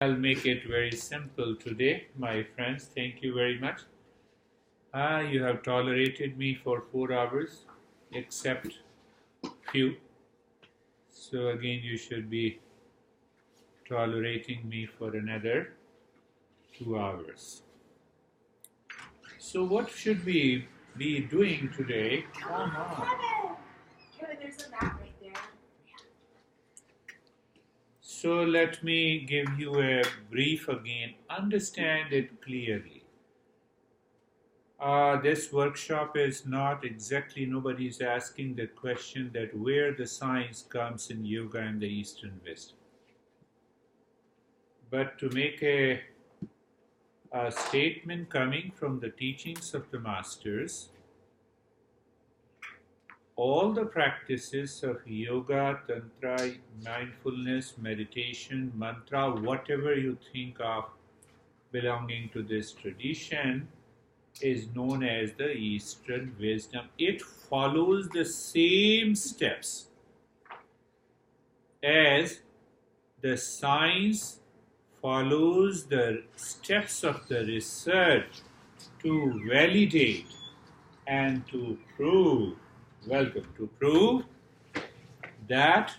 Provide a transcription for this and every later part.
I'll make it very simple today, my friends. Thank you very much. You have tolerated me for 4 hours, except few. So again, you should be tolerating me for another 2 hours. So what should we be doing today? Come on. Kevin, there's a mat right there. So let me give you a brief again. Understand it clearly. This workshop is not exactly, nobody is asking the question that where the science comes in yoga and the Eastern wisdom. But to make a statement coming from the teachings of the masters, all the practices of yoga, tantra, mindfulness, meditation, mantra, whatever you think of belonging to this tradition, is known as the Eastern wisdom. It follows the same steps as the science follows the steps of the research to validate and to prove, to prove that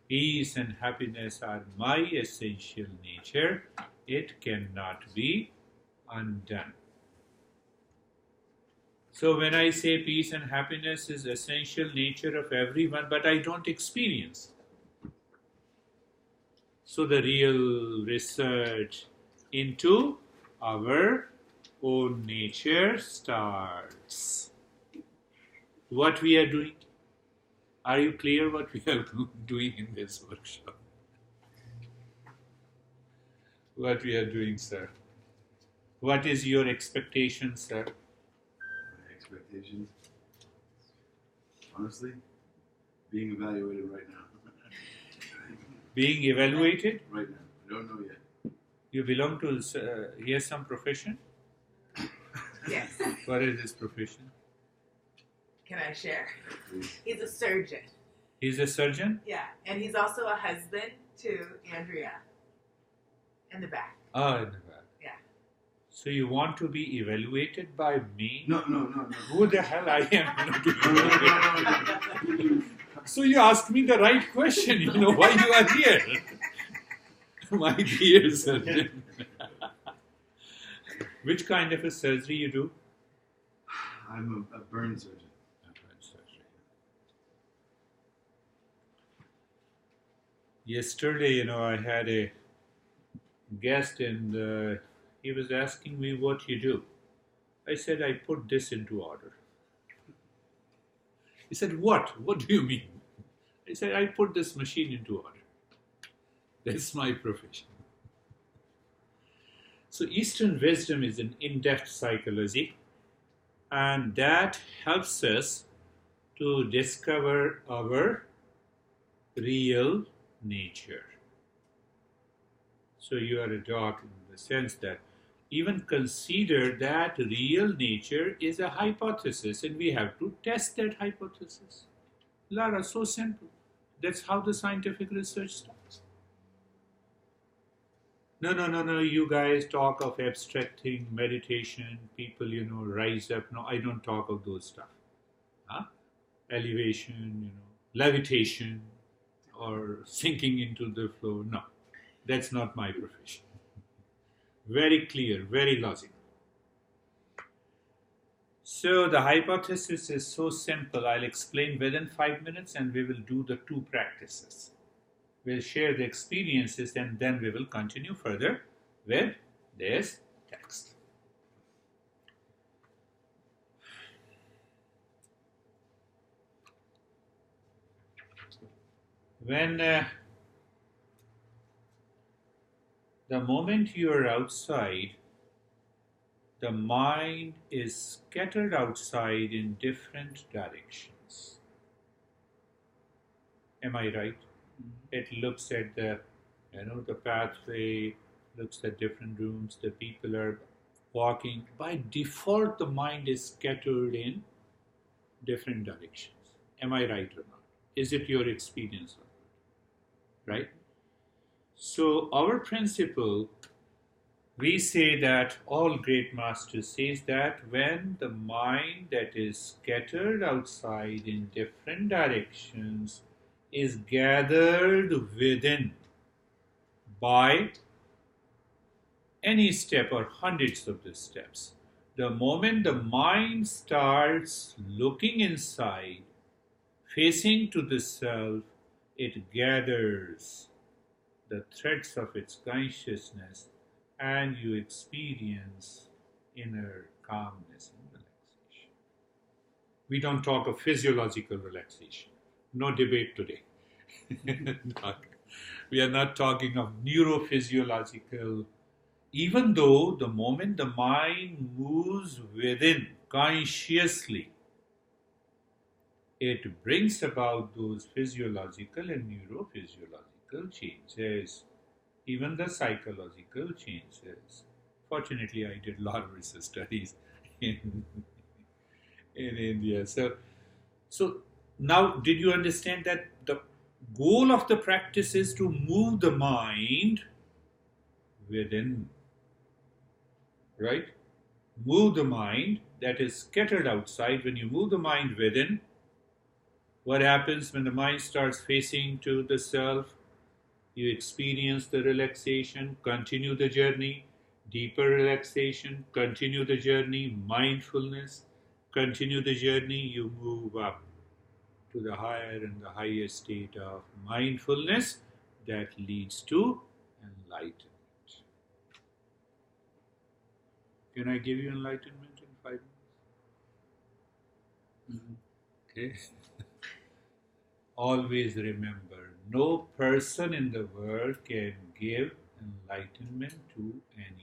peace and happiness are my essential nature. It cannot be undone. So when I say peace and happiness is essential nature of everyone, but I don't experience. So the real research into our own nature starts. What we are doing? Are you clear what we are doing in this workshop? What we are doing, sir? What is your expectation, sir? My expectations? Honestly, being evaluated right now. Being evaluated? Right now. I don't know yet. You belong to here's some profession? Yes. What is his profession? Can I share? Please. He's a surgeon. He's a surgeon? Yeah, and he's also a husband to Andrea. In the back. Ah, in the back. Yeah. So you want to be evaluated by me? No. Who the hell I am to evaluate? No. So you asked me the right question, why you are here. My dear surgeon. Which kind of a surgery you do? I'm a burn surgeon. Yesterday, I had a guest and he was asking me what you do. I said, I put this into order. He said, what? What do you mean? I said, I put this machine into order. That's my profession. So Eastern wisdom is an in-depth psychology, and that helps us to discover our real nature. So you are a dog in the sense that even consider that real nature is a hypothesis and we have to test that hypothesis. Lara, so simple. That's how the scientific research starts. No, you guys talk of abstracting meditation, people, rise up. No, I don't talk of those stuff. Elevation, levitation, or sinking into the floor. No, that's not my profession. Very clear, very logical. So the hypothesis is so simple. I'll explain within 5 minutes and we will do the 2 practices. We'll share the experiences and then we will continue further with this text. When the moment you are outside, the mind is scattered outside in different directions. Am I right? It looks at the pathway, looks at different rooms, the people are walking. By default, the mind is scattered in different directions. Am I right or not? Is it your experience? Right? So our principle, we say that all great masters says that when the mind that is scattered outside in different directions is gathered within by any step or hundreds of the steps, the moment the mind starts looking inside, facing to the self, it gathers the threads of its consciousness and you experience inner calmness and relaxation. We don't talk of physiological relaxation. No debate today. We are not talking of neurophysiological, even though the moment the mind moves within consciously, it brings about those physiological and neurophysiological changes, even the psychological changes. Fortunately, I did a lot of research studies in, in India. So now, did you understand that the goal of the practice is to move the mind within, right? Move the mind that is scattered outside. When you move the mind within, what happens when the mind starts facing to the self? You experience the relaxation, continue the journey, deeper relaxation, continue the journey, mindfulness, continue the journey, you move up to the higher and the higher state of mindfulness that leads to enlightenment. Can I give you enlightenment in 5 minutes? Okay. Always remember, no person in the world can give enlightenment to anyone.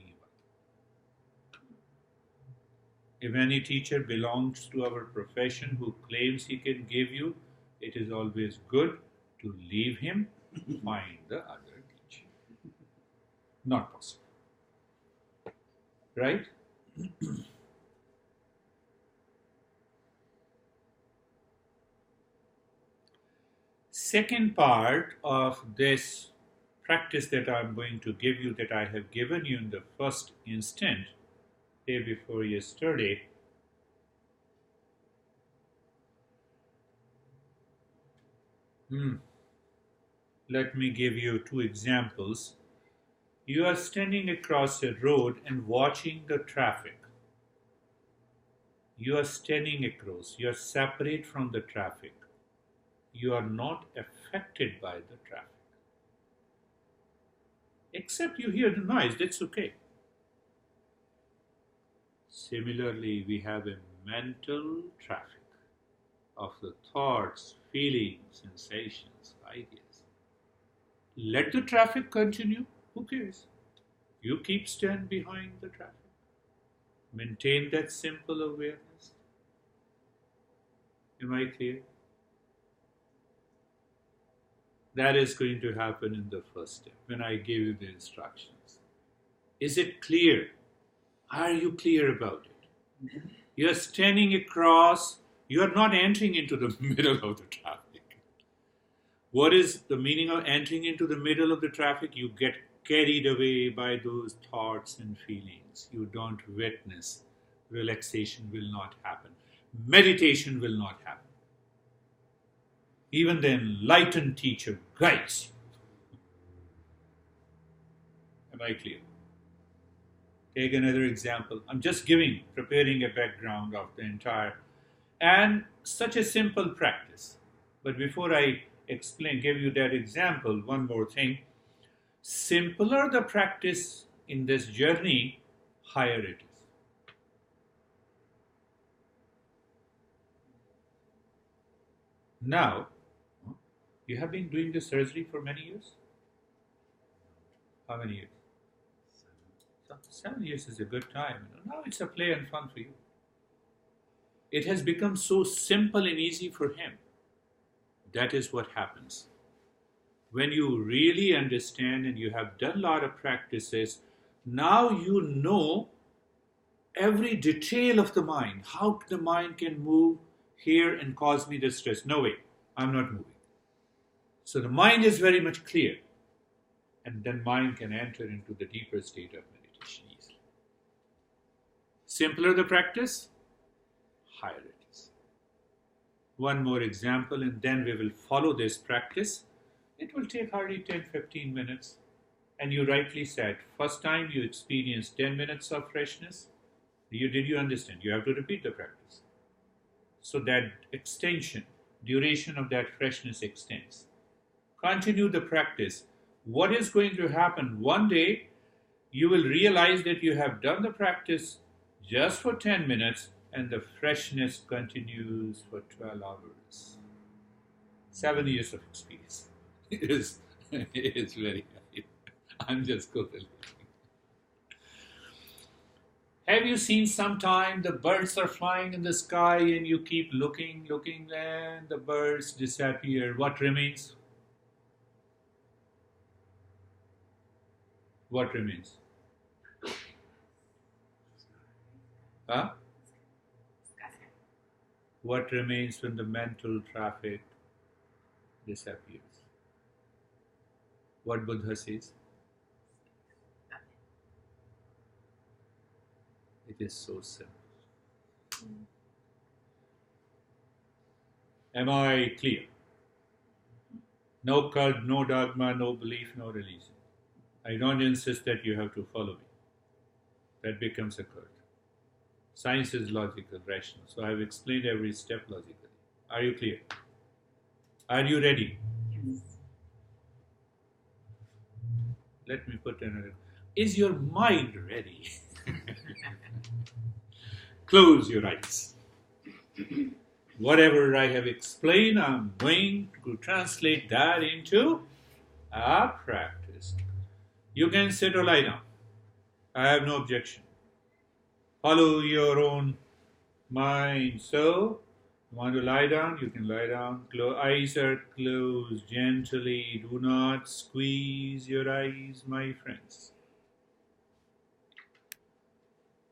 If any teacher belongs to our profession who claims he can give you, it is always good to leave him, find the other teacher. Not possible. Right? Second part of this practice that I'm going to give you, that I have given you in the first instant, day before yesterday, let me give you 2 examples. You are standing across a road and watching the traffic. You are standing across, you are separate from the traffic. You are not affected by the traffic. Except you hear the noise, that's okay. Similarly, we have a mental traffic of the thoughts, feelings, sensations, ideas. Let the traffic continue, who cares? You keep stand behind the traffic. Maintain that simple awareness. Am I clear? That is going to happen in the first step when I give you the instructions. Is it clear? Are you clear about it? You are standing across, you are not entering into the middle of the traffic. What is the meaning of entering into the middle of the traffic? You get carried away by those thoughts and feelings. You don't witness. Relaxation will not happen. Meditation will not happen. Even the enlightened teacher guides you. Am I clear? Take another example. I'm just preparing a background of the entire, and such a simple practice. But before I give you that example, one more thing. Simpler the practice in this journey, higher it is. Now, you have been doing this surgery for many years? How many years? 7 years is a good time. Now it's a play and fun for you. It has become so simple and easy for him. That is what happens. When you really understand and you have done a lot of practices, now you know every detail of the mind. How the mind can move here and cause me distress. No way, I'm not moving. So the mind is very much clear. And then mind can enter into the deeper state of meditation easily. Simpler the practice, higher it is. One more example, and then we will follow this practice. It will take hardly 10-15 minutes. And you rightly said, first time you experienced 10 minutes of freshness, did you understand? You have to repeat the practice. So that extension, duration of that freshness extends. Continue the practice. What is going to happen? One day, you will realize that you have done the practice just for 10 minutes and the freshness continues for 12 hours. 7 years of experience. It's very high. I'm just correlating. Have you seen sometime the birds are flying in the sky and you keep looking, and the birds disappear? What remains? What remains? Huh? What remains when the mental traffic disappears? What Buddha says? It is so simple. Am I clear? No cult, no dogma, no belief, no religion. I don't insist that you have to follow me. That becomes a cult. Science is logical, rational. So I've explained every step logically. Are you clear? Are you ready? Yes. Let me put another. Is your mind ready? Close your eyes. Whatever I have explained, I'm going to translate that into a practice. You can sit or lie down. I have no objection. Follow your own mind. So, you want to lie down? You can lie down. Eyes are closed gently. Do not squeeze your eyes, my friends.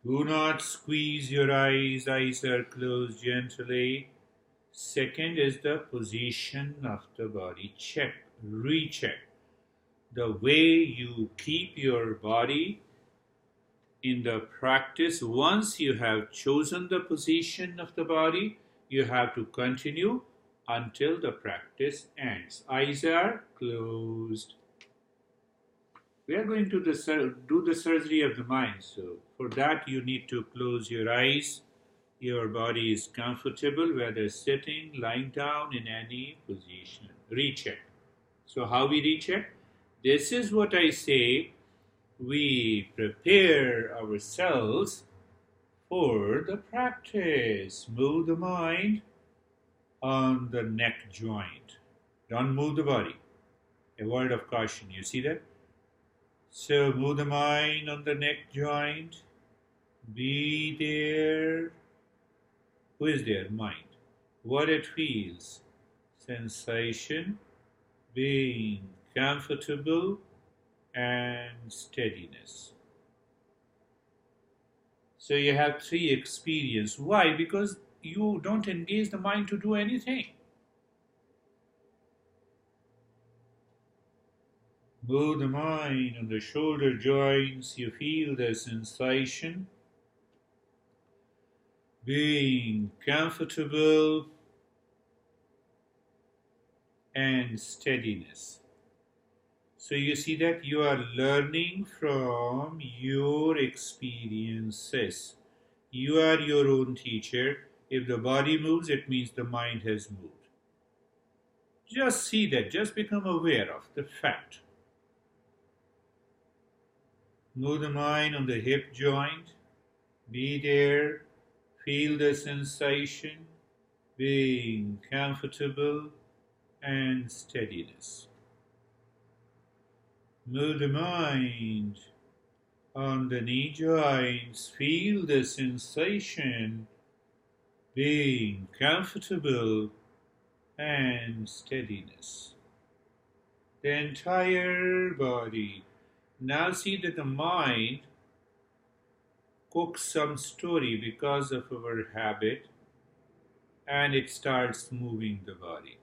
Do not squeeze your eyes. Eyes are closed gently. Second is the position of the body. Check, recheck. The way you keep your body in the practice, once you have chosen the position of the body, you have to continue until the practice ends. Eyes are closed. We are going to do the surgery of the mind. So for that you need to close your eyes. Your body is comfortable, whether sitting, lying down, in any position. Recheck. So how we recheck? This is what I say. We prepare ourselves for the practice. Move the mind on the neck joint. Don't move the body. A word of caution. You see that? So move the mind on the neck joint. Be there. Who is there? Mind. What it feels. Sensation. Being comfortable and steadiness. So you have three experience. Why? Because you don't engage the mind to do anything. Move the mind on the shoulder joints. You feel the sensation. Being comfortable and steadiness. So you see that you are learning from your experiences. You are your own teacher. If the body moves, it means the mind has moved. Just see that. Just become aware of the fact. Move the mind on the hip joint. Be there. Feel the sensation. Being comfortable and steadiness. Move the mind on the knee joints. Feel the sensation. Being comfortable and steadiness. The entire body. Now see that the mind cooks some story because of our habit and it starts moving the body.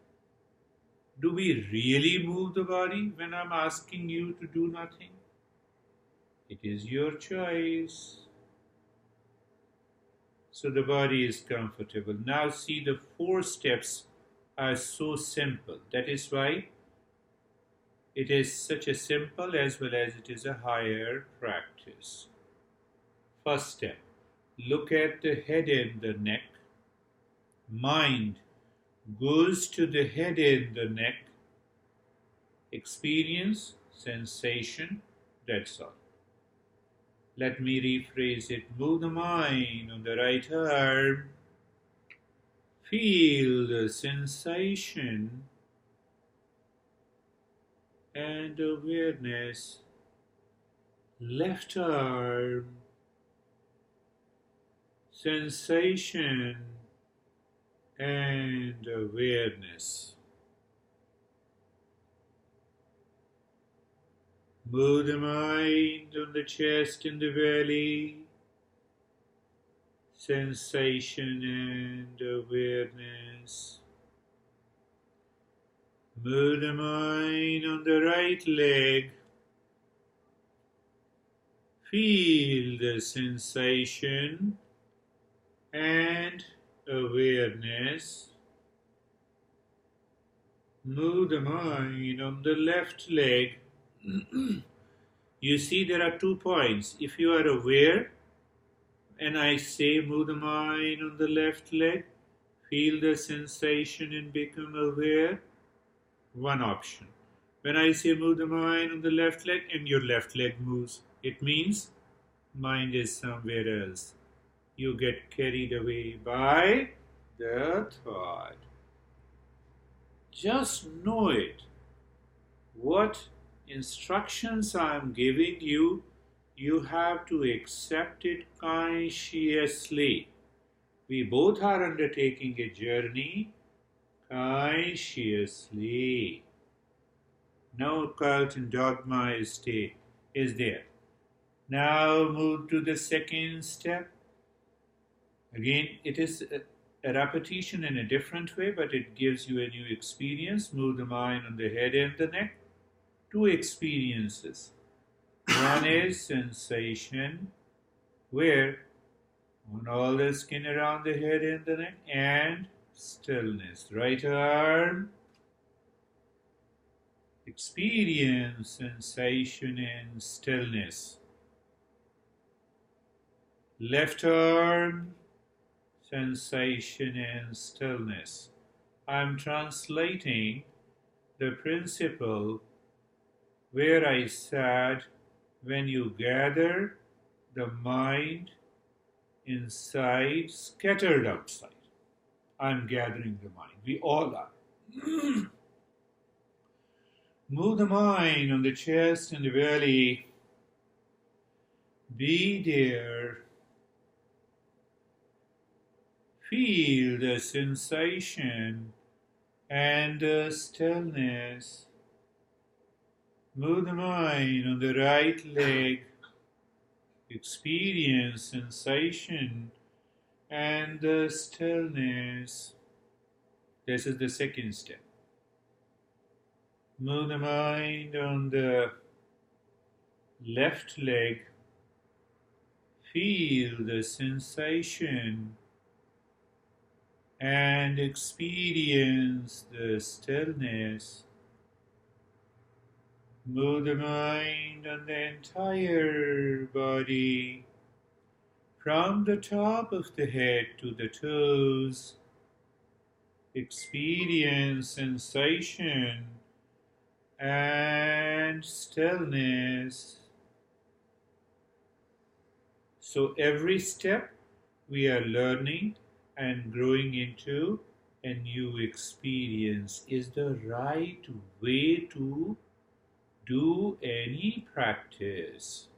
Do we really move the body when I'm asking you to do nothing? It is your choice. So the body is comfortable. Now see, the 4 steps are so simple. That is why it is such a simple as well as it is a higher practice. First step, look at the head and the neck. Mind goes to the head and the neck. Experience, sensation, that's all. Let me rephrase it. Move the mind on the right arm. Feel the sensation and awareness. Left arm. Sensation and awareness. Move the mind on the chest and the belly. Sensation and awareness. Move the mind on the right leg. Feel the sensation and awareness. Move the mind on the left leg. You see, there are 2 points. If you are aware, and I say move the mind on the left leg, feel the sensation and become aware, one option. When I say move the mind on the left leg and your left leg moves, it means mind is somewhere else. You get carried away by the thought. Just know it. What instructions I am giving you, you have to accept it consciously. We both are undertaking a journey consciously. No occult and dogma is there. Now move to the second step. Again, it is a repetition in a different way, but it gives you a new experience. Move the mind on the head and the neck. 2 experiences. One is sensation, where on all the skin around the head and the neck, and stillness. Right arm, experience sensation and stillness. Left arm, sensation and stillness. I'm translating the principle where I said when you gather the mind inside, scattered outside. I'm gathering the mind. We all are. Move the mind on the chest and the belly. Be there. Feel the sensation and the stillness. Move the mind on the right leg. Experience sensation and the stillness. This is the second step. Move the mind on the left leg. Feel the sensation and experience the stillness. Move the mind on the entire body, from the top of the head to the toes. Experience sensation and stillness. So every step we are learning and growing into a new experience is the right way to do any practice.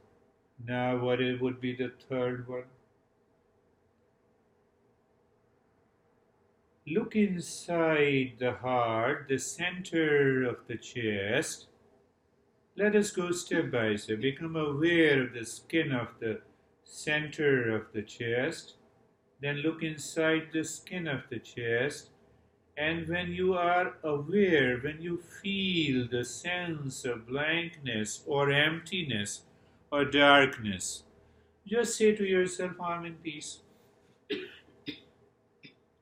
Now, what would be the third one? Look inside the heart, the center of the chest. Let us go step by step. Become aware of the skin of the center of the chest. Then look inside the skin of the chest And when you are aware, when you feel the sense of blankness or emptiness or darkness, just say to yourself, I'm in peace.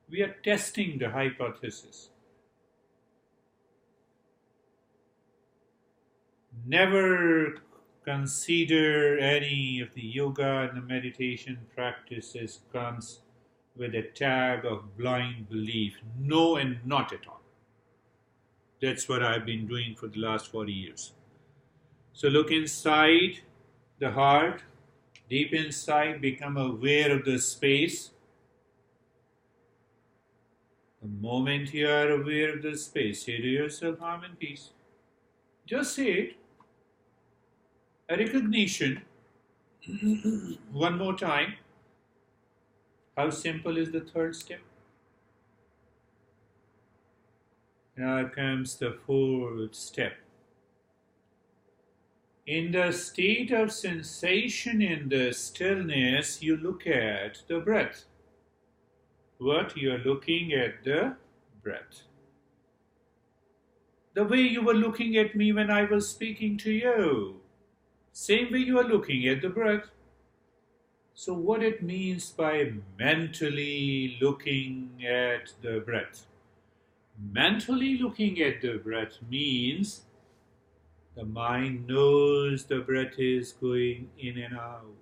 We are testing the hypothesis. Never consider any of the yoga and the meditation practices comes with a tag of blind belief. No, and not at all. That's what I've been doing for the last 40 years. So look inside the heart, deep inside, become aware of the space. The moment you are aware of the space, say to yourself, I'm in peace. Just say it. A recognition. One more time. How simple is the third step? Now comes the fourth step. In the state of sensation in the stillness, you look at the breath. What? You are looking at the breath. The way you were looking at me when I was speaking to you. Same way you are looking at the breath. So what it means by mentally looking at the breath? Mentally looking at the breath means the mind knows the breath is going in and out.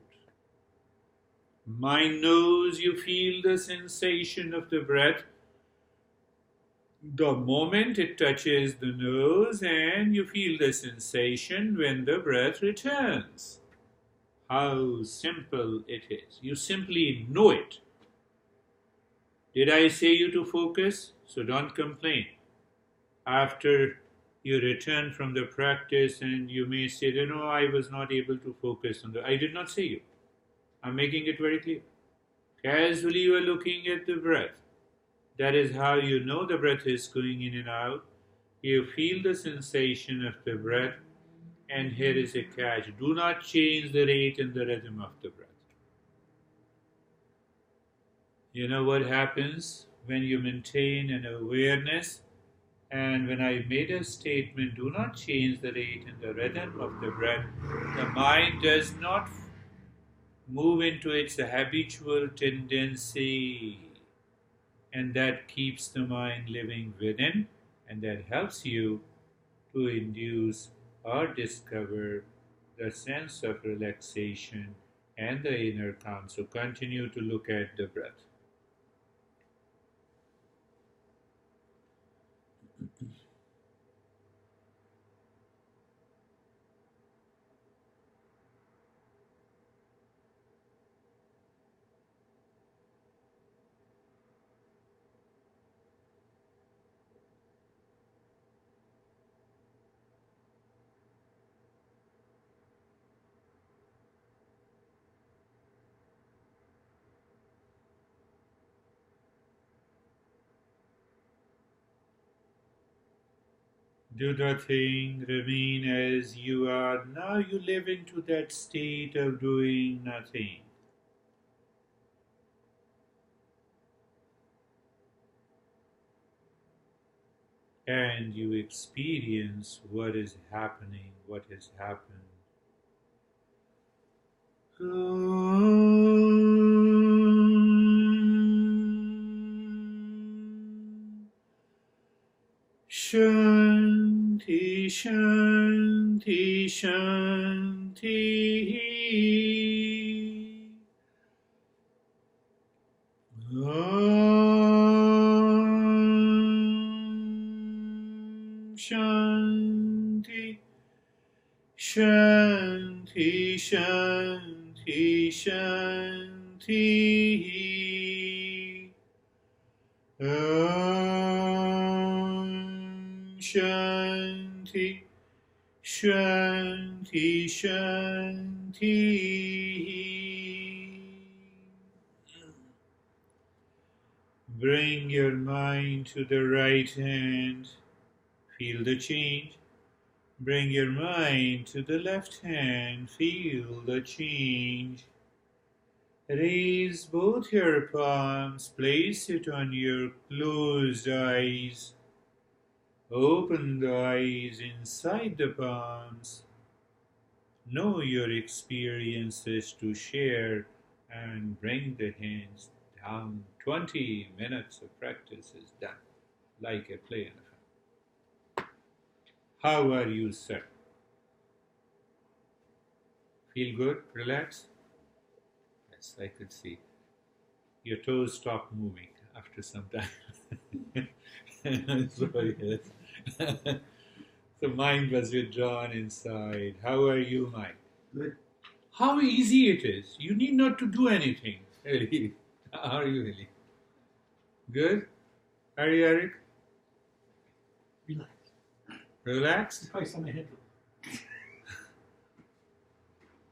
Mind knows you feel the sensation of the breath the moment it touches the nose, and you feel the sensation when the breath returns. How simple it is. You simply know it. Did I say you to focus? So don't complain. After you return from the practice and you may say, no, I was not able to focus on the. I did not say you. I'm making it very clear. Casually you are looking at the breath. That is how you know the breath is going in and out. You feel the sensation of the breath, and here is a catch. Do not change the rate and the rhythm of the breath. You know what happens when you maintain an awareness? And when I made a statement, do not change the rate and the rhythm of the breath, the mind does not move into its habitual tendency. And that keeps the mind living within, and that helps you to induce or discover the sense of relaxation and the inner calm. So continue to look at the breath. Do nothing, remain as you are. Now you live into that state of doing nothing. And you experience what is happening, what has happened. Shanti, Shanti, Shanti. Om Shanti, Shanti, Shanti, Shanti. Om Shanti, Shanti, Shanti. Bring your mind to the right hand. Feel the change. Bring your mind to the left hand. Feel the change. Raise both your palms, place it on your closed eyes. Open the eyes inside the palms. Know your experiences to share and bring the hands down. 20 minutes of practice is done, like a play in a film. How are you, sir? Feel good? Relax? Yes, I could see. Your toes stop moving after some time. So, yes. So mind was withdrawn inside. How are you, mind? Good. How easy it is. You need not to do anything. Really. How are you, really? Good? Are you, Eric? Relax. Relaxed? Probably saw my head.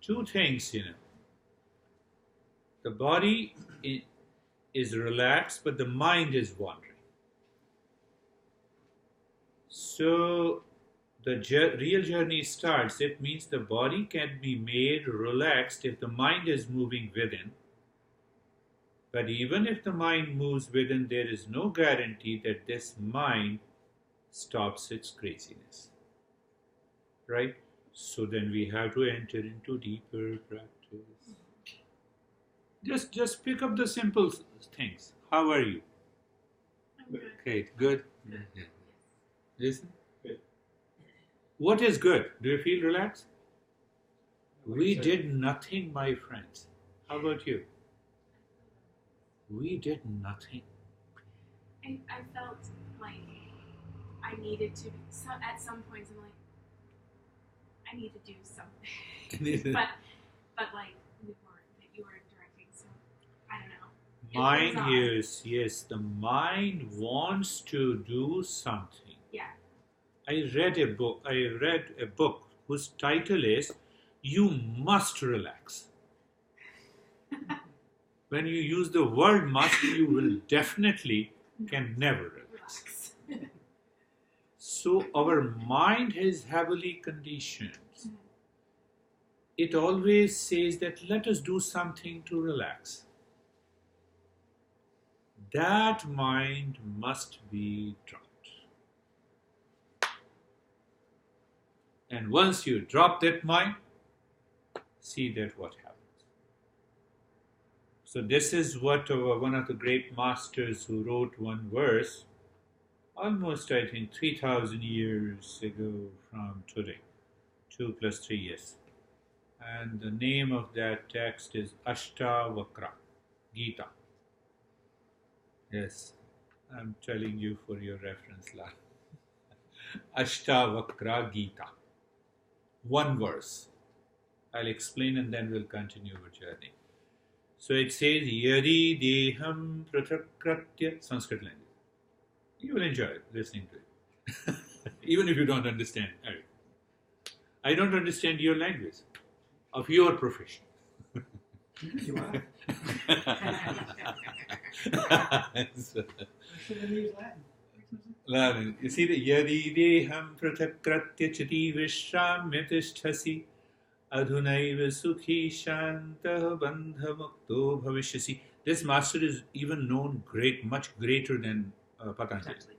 Two things, The body is relaxed, but the mind is wandering. So the real journey starts. It means the body can be made relaxed if the mind is moving within. But even if the mind moves within, there is no guarantee that this mind stops its craziness. Right? So then we have to enter into deeper practice. Just pick up the simple things. How are you? I'm good. Okay, good. Listen. Good. What is good? Do you feel relaxed? What We is it? did nothing, my friends. How about you? We did nothing. I felt like I needed to, so at some points I'm like, I need to do something. but like, you weren't directing, so I don't know. It Mind was odd. yes, the mind wants to do something. Yeah. I read a book whose title is You Must Relax. When you use the word must, you will definitely can never relax. Relax. So our mind is heavily conditioned. It always says that let us do something to relax. That mind must be dropped. And once you drop that mind, see that what happens. So this is what one of the great masters who wrote one verse, almost I think 3,000 years ago from today, 2 plus 3 years. And the name of that text is Ashtavakra, Gita. Yes, I'm telling you for your reference, La. Ashtavakra Gita. One verse. I'll explain and then we'll continue our journey. So it says, Yadi Deham Prathakratya, Sanskrit language. You will enjoy listening to it. Even if you don't understand. I don't understand your language, of your profession. You are. So, Should have used Latin. Latin. You see the Yadi Deham Prathakratya Chati Vishramyatisthasi Adhunaiva Sukhi Shantah Bandha Mukto Bhavishyasi. This master is even known much greater than Patanjali. Exactly.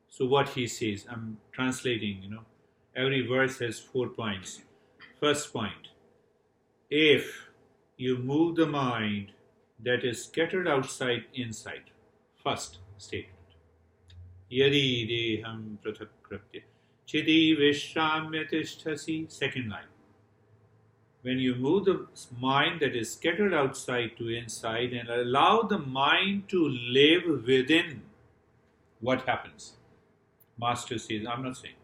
So what he says, I'm translating, every verse has 4 points. First point, if you move the mind that is scattered outside inside, first statement. Yadi deham prathakratya chiti vishramyatisthasi, second line. When you move the mind that is scattered outside to inside and allow the mind to live within, what happens? Master says, I'm not saying.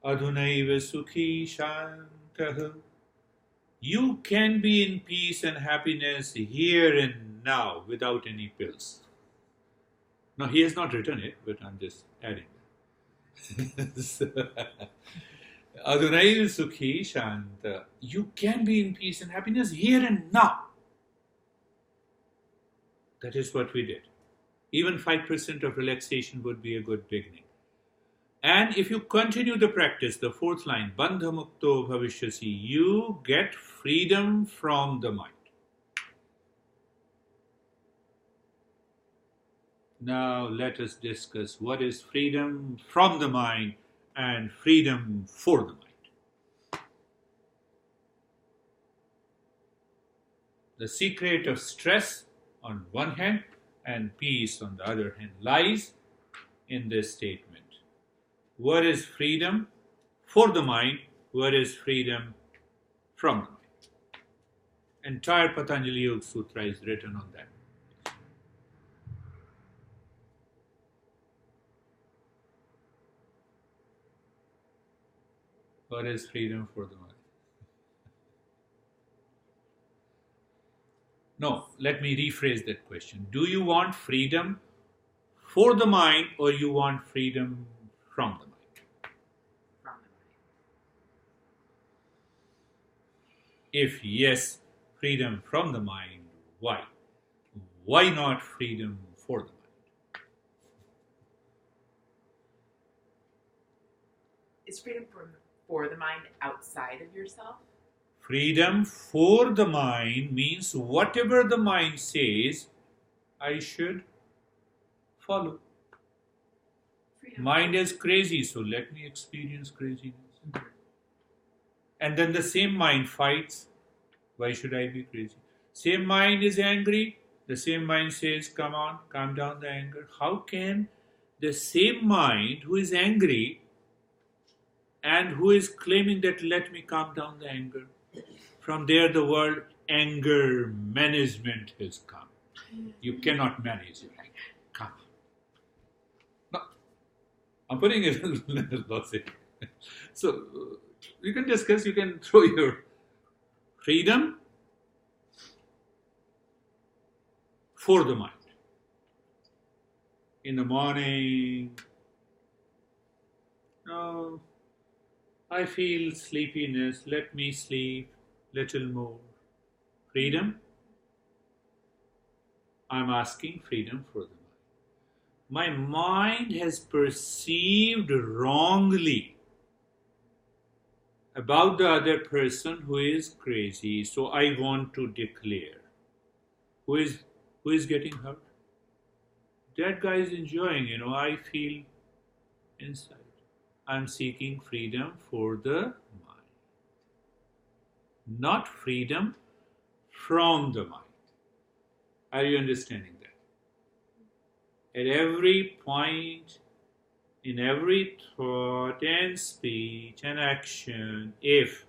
Adhunaiva sukhi shantah. You can be in peace and happiness here and now without any pills. Now, he has not written it, but I'm just adding. Adhunaiva sukhi shantah. You can be in peace and happiness here and now. That is what we did. Even 5% of relaxation would be a good beginning. And if you continue the practice, the fourth line, bandha mukto bhavishyasi, you get freedom from the mind. Now let us discuss what is freedom from the mind and freedom for the mind. The secret of stress on one hand and peace on the other hand lies in this statement. What is freedom for the mind? What is freedom from the mind? Entire Patanjali Yoga Sutra is written on that. What is freedom for the mind? No, let me rephrase that question. Do you want freedom for the mind or you want freedom from the mind? From the mind. If yes, freedom from the mind, why? Why not freedom for the mind? Is freedom for the mind outside of yourself? Freedom for the mind means whatever the mind says, I should follow. Freedom. Mind is crazy, so let me experience craziness. And then the same mind fights. Why should I be crazy? Same mind is angry. The same mind says, come on, calm down the anger. How can the same mind who is angry and who is claiming that let me calm down the anger, from there the word anger management has come. You cannot manage your anger. Come on. No, I'm putting it a little logic. So you can discuss, you can throw your freedom for the mind. In the morning, oh, I feel sleepiness, let me sleep little more. Freedom? I'm asking freedom for the mind. My mind has perceived wrongly about the other person who is crazy, so I want to declare. Who is getting hurt? That guy is enjoying, I feel inside. I'm seeking freedom for the mind, not freedom from the mind. Are you understanding that? At every point, in every thought and speech and action, if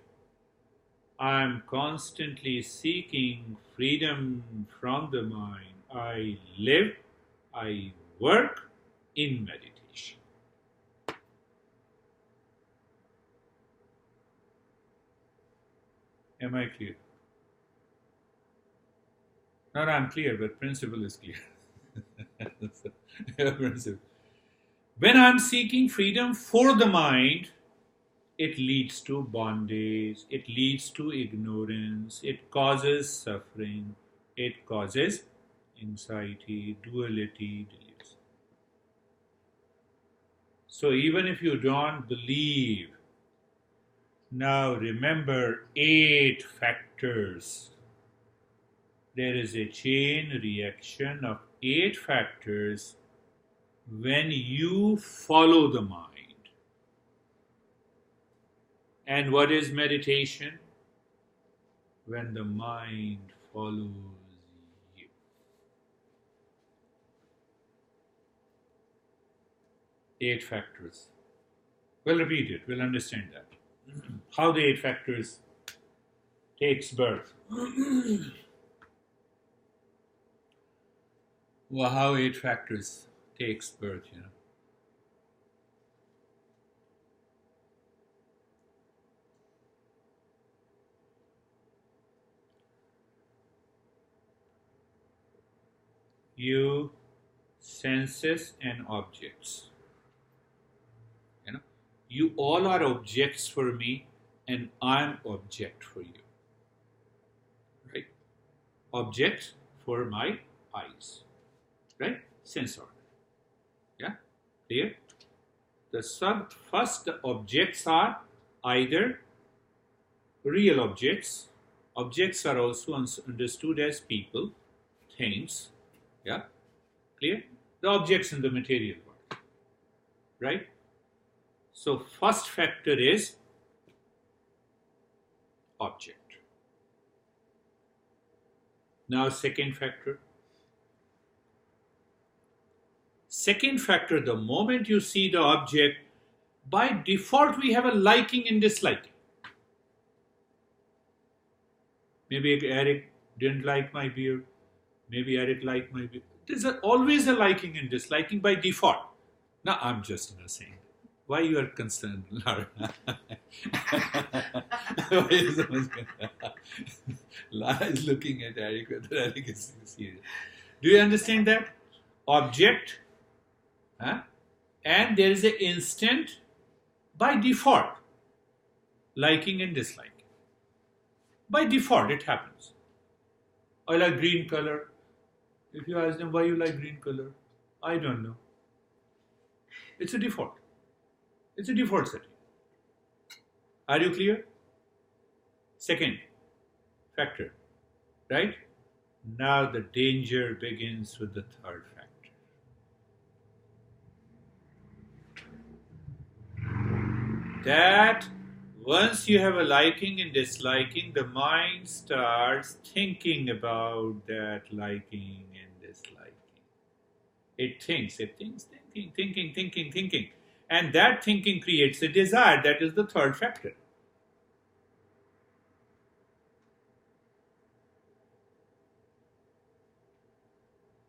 I'm constantly seeking freedom from the mind, I live, I work in meditation. Am I clear? Not I'm clear, but principle is clear. Principle. When I'm seeking freedom for the mind, it leads to bondage, it leads to ignorance, it causes suffering, it causes anxiety, duality, delusion. So even if you don't believe, now remember 8 factors. There is a chain reaction of 8 factors when you follow the mind. And what is meditation? When the mind follows you. Eight factors. We'll repeat it, we'll understand that. How the 8 factors takes birth. Well, how 8 factors takes birth, You, senses and objects. You all are objects for me and I'm object for you. Right? Objects for my eyes. Right? Sense organ. Yeah? Clear? first objects are either real objects. Objects are also understood as people, things. Yeah, clear? The objects in the material world, right? So first factor is object. Now second factor. Second factor, the moment you see the object, by default we have a liking and disliking. Maybe Eric didn't like my beard. Maybe Eric liked my beard. There's always a liking and disliking by default. Now I'm just saying. Why you are concerned, Lara? Lara is looking at Eric whether Eric is serious. Do you understand that? Object, and there is an instant by default, liking and disliking. By default, it happens. I like green color. If you ask them why you like green color, I don't know. It's a default. It's a default setting. Are you clear? Second factor, right? Now the danger begins with the third factor. That once you have a liking and disliking, the mind starts thinking about that liking and disliking. It thinks, thinking. And that thinking creates a desire. That is the third factor.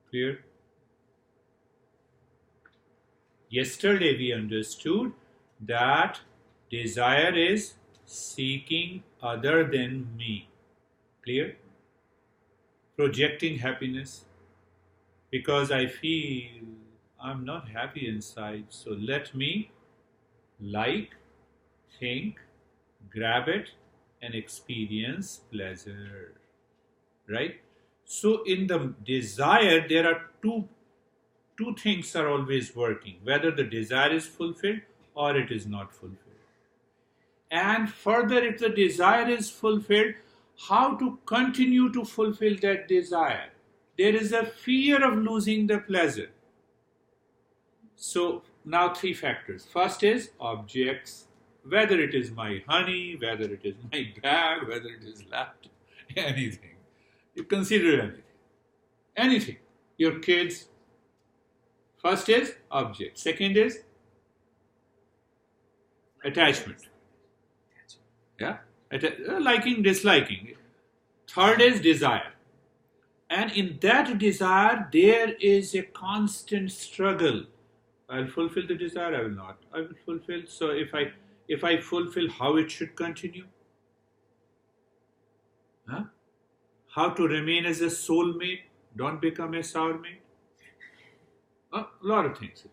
Clear? Yesterday we understood that desire is seeking other than me. Clear? Projecting happiness. Because I feel I'm not happy inside, so let me like, think, grab it, and experience pleasure. Right? So in the desire, there are two things are always working, whether the desire is fulfilled or it is not fulfilled. And further, if the desire is fulfilled, how to continue to fulfill that desire? There is a fear of losing the pleasure. So now three factors. First is objects, whether it is my honey, whether it is my bag, whether it is laptop, anything. You consider anything. Anything. Your kids. First is object. Second is attachment. Yeah? Liking, disliking. Third is desire. And in that desire, there is a constant struggle. I'll fulfill the desire, I will not. I will fulfill. So if I fulfill, how it should continue? How to remain as a soulmate, don't become a sourmate? A lot of things.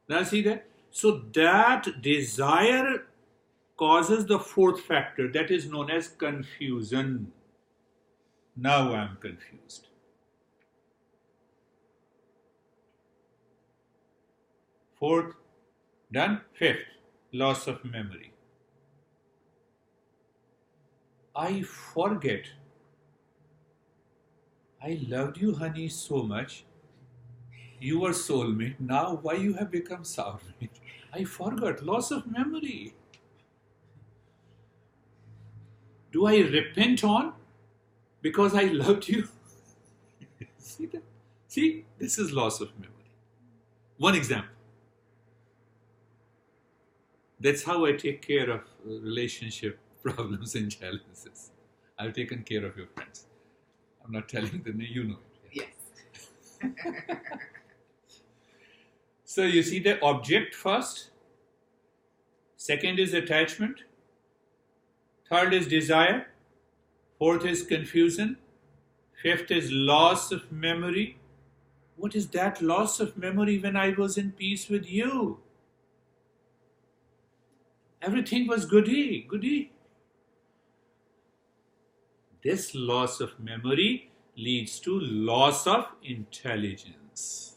Now see that? So that desire causes the fourth factor that is known as confusion. Now I am confused. Fourth, done. Fifth, loss of memory. I forget. I loved you, honey, so much. You were soulmate. Now why you have become soulmate? I forgot. Loss of memory. Do I repent on because I loved you? See that? See, this is loss of memory. One example. That's how I take care of relationship problems and challenges. I've taken care of your friends. I'm not telling them, you know it. Yes. So you see the object first. Second is attachment. Third is desire. Fourth is confusion. Fifth is loss of memory. What is that loss of memory when I was in peace with you? Everything was goody. This loss of memory leads to loss of intelligence.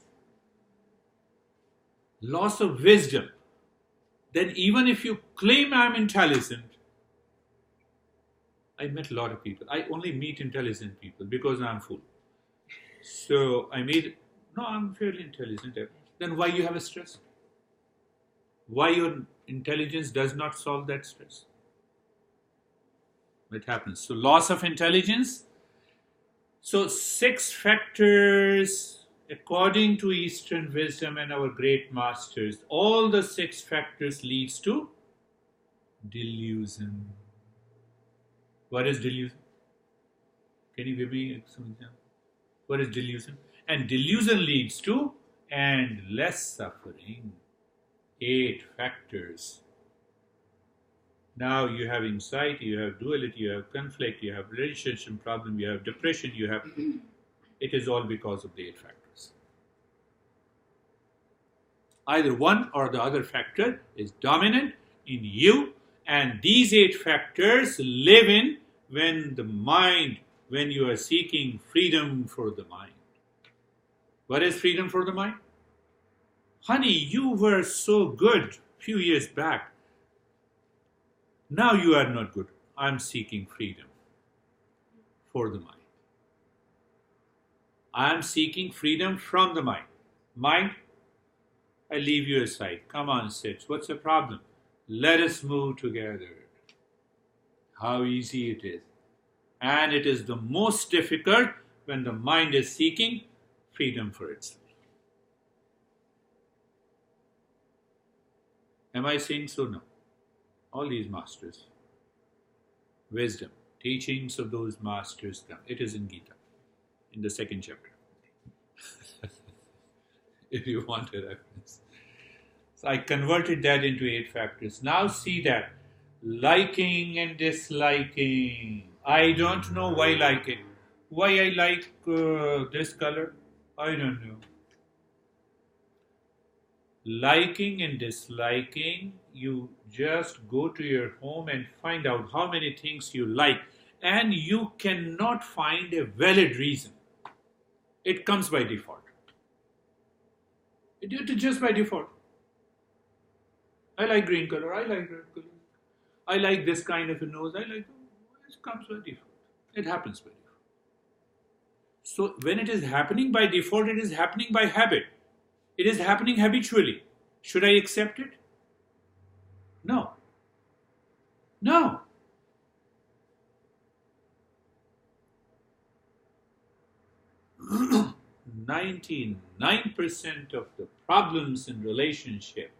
loss of wisdom, then even if you claim I'm intelligent, I met a lot of people. I only meet intelligent people because I'm full. So no, I'm fairly intelligent. Then why you have a stress? Why your intelligence does not solve that stress? It happens. So loss of intelligence. So 6 factors according to Eastern wisdom and our great masters. All the 6 factors leads to delusion. What is delusion? Can you give me some example? What is delusion? And delusion leads to endless suffering. 8 factors. Now you have anxiety, you have duality, you have conflict, you have relationship problem, you have depression, it is all because of the 8 factors. Either one or the other factor is dominant in you, and these 8 factors live in when you are seeking freedom for the mind. What is freedom for the mind? Honey, you were so good a few years back. Now you are not good. I'm seeking freedom for the mind. I'm seeking freedom from the mind. Mind, I leave you aside. Come on, sit. What's the problem? Let us move together. How easy it is. And it is the most difficult when the mind is seeking freedom for itself. Am I saying so? No. All these masters, wisdom, teachings of those masters come. It is in Gita, in the 2nd chapter. If you want a reference. So I converted that into 8 factors. Now see that. Liking and disliking. I don't know why liking. Why I like this color? I don't know. Liking and disliking, you just go to your home and find out how many things you like, and you cannot find a valid reason. It comes by default. It is just by default. I like green color, I like red color. I like this kind of a nose, it comes by default. It happens by default. So when it is happening by default, it is happening by habit. It is happening habitually. Should I accept it? No. No. No. 99% of the problems in relationship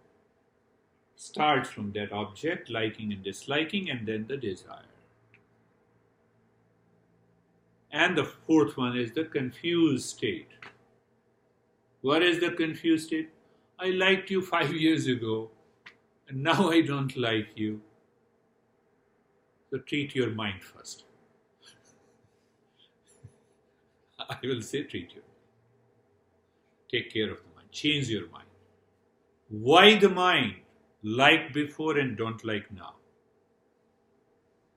starts from that object, liking and disliking, and then the desire. And the 4th one is the confused state. What is the confused state? I liked you 5 years ago, and now I don't like you. So treat your mind first. I will say treat your mind. Take care of the mind. Change your mind. Why the mind? Like before and don't like now.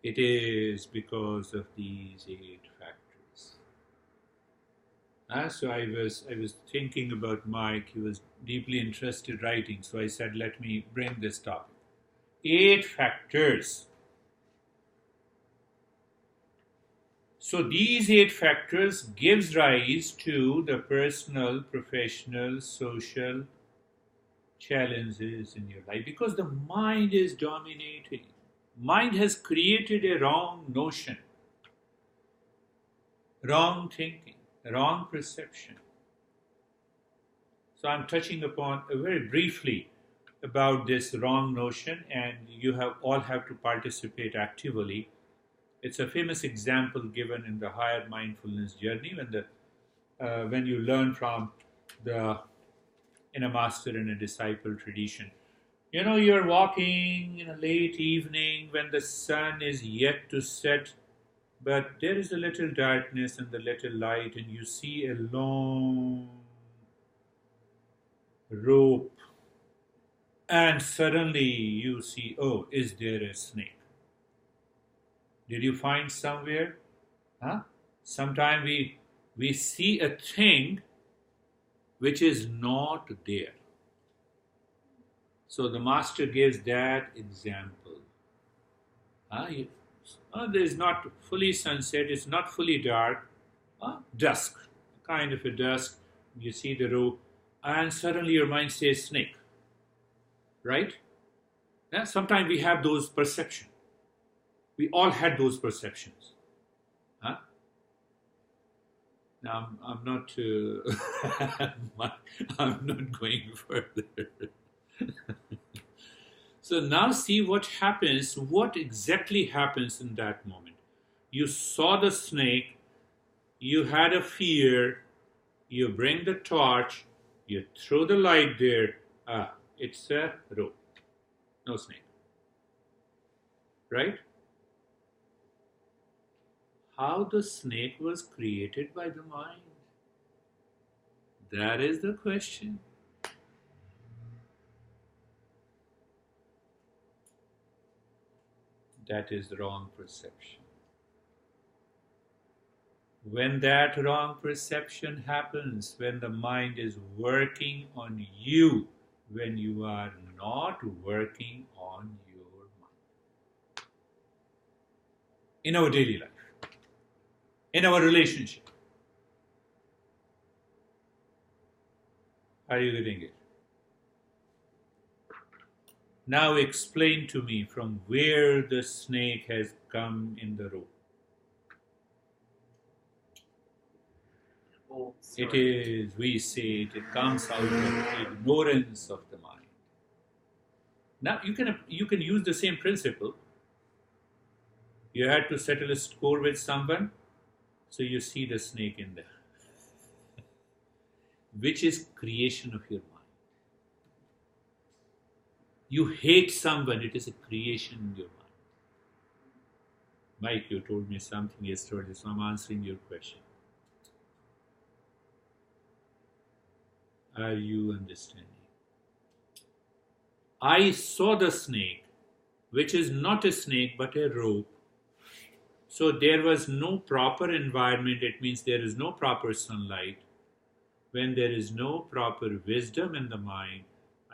It is because of these 8 factors. So I was thinking about Mike. He was deeply interested writing. So I said, let me bring this topic. 8 factors. So these 8 factors gives rise to the personal, professional, social challenges in your life, because the mind is dominating. Mind has created a wrong notion, wrong thinking, wrong perception. So I'm touching upon very briefly about this wrong notion, and you all have to participate actively. It's a famous example given in the higher mindfulness journey when you learn from in a master and a disciple tradition. You know, you're walking in a late evening when the sun is yet to set, but there is a little darkness and the little light, and you see a long rope, and suddenly you see, oh, is there a snake? Did you find somewhere? Sometimes we see a thing which is not there. So the master gives that example. There is not fully sunset, it's not fully dark, dusk, kind of a dusk. You see the rope, and suddenly your mind says snake, right? Yeah, sometimes we have those perceptions. We all had those perceptions. Huh? Now I'm not. I'm not going further. So now see what happens. What exactly happens in that moment? You saw the snake. You had a fear. You bring the torch. You throw the light there. It's a rope, no snake. Right? How the snake was created by the mind? That is the question. That is the wrong perception. When that wrong perception happens, when the mind is working on you, when you are not working on your mind. In our daily life, in our relationship. Are you getting it? Now explain to me from where the snake has come in the rope. Old It story. is, we say it comes out of ignorance of the mind. Now you can use the same principle. You had to settle a score with someone, so you see the snake in there, which is creation of your mind. You hate someone, it is a creation in your mind. Mike, you told me something yesterday, so I'm answering your question. Are you understanding? I saw the snake, which is not a snake but a rope. So there was no proper environment, it means there is no proper sunlight. When there is no proper wisdom in the mind,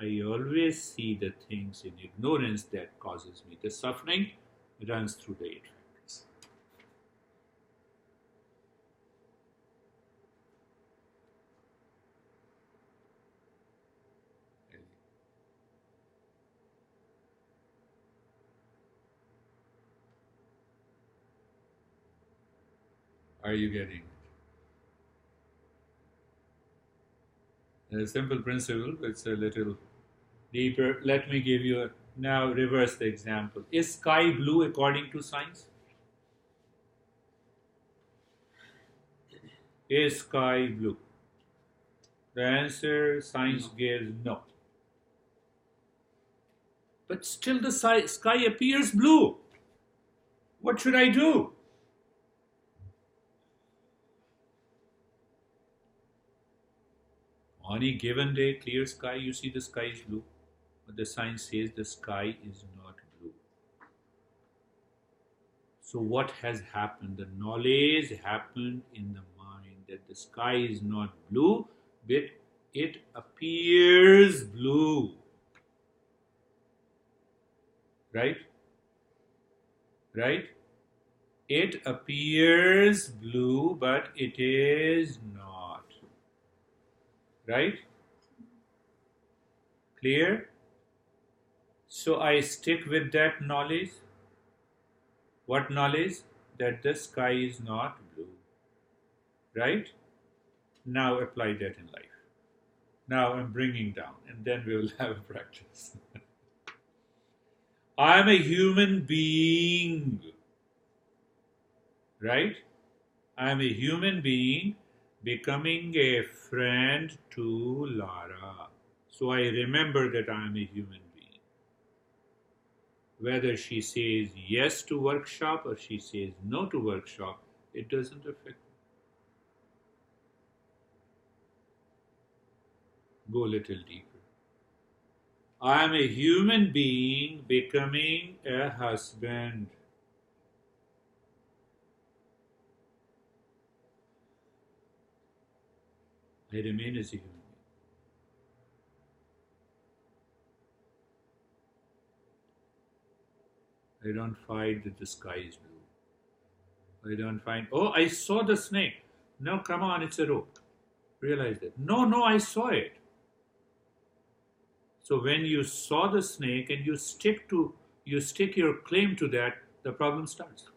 I always see the things in ignorance that causes me. The suffering runs through the eight factors. Are you getting it? A simple principle, it's a little deeper. Let me give you now reverse the example. Is sky blue according to science? Is sky blue? The answer science gives no. But still the sky appears blue. What should I do? On a given day, clear sky, you see the sky is blue. But the science says the sky is not blue. So what has happened? The knowledge happened in the mind that the sky is not blue, but it appears blue. Right? Right? It appears blue, but it is not. Right? Clear? So I stick with that knowledge. What knowledge? That the sky is not blue. Right? Now apply that in life. Now I'm bringing down, and then we will have a practice. I'm a human being. Right? I'm a human being becoming a friend to Lara. So I remember that I'm a human being. Whether she says yes to workshop or she says no to workshop, it doesn't affect me. Go a little deeper. I'm a human being becoming a husband. I remain as a human being. I don't find that the sky is blue. I don't find, oh, I saw the snake. No, come on, it's a rope. Realize that. No, no, I saw it. So when you saw the snake and you stick your claim to that, the problem starts.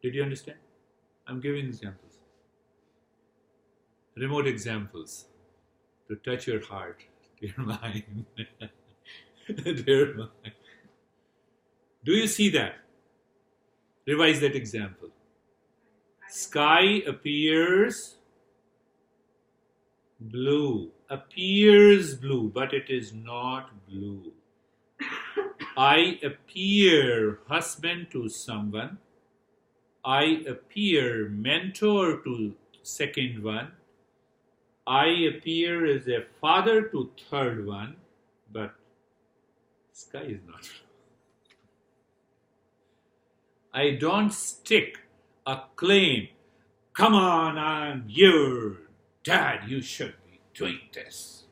Did you understand? I'm giving examples. Remote examples to touch your heart, your mind. Your mind. Do you see that? Revise that example. Sky appears blue, but it is not blue. I appear husband to someone. I appear mentor to second one. I appear as a father to third one, but sky is not blue. I don't stick a claim. Come on, I'm your dad. You should be doing this.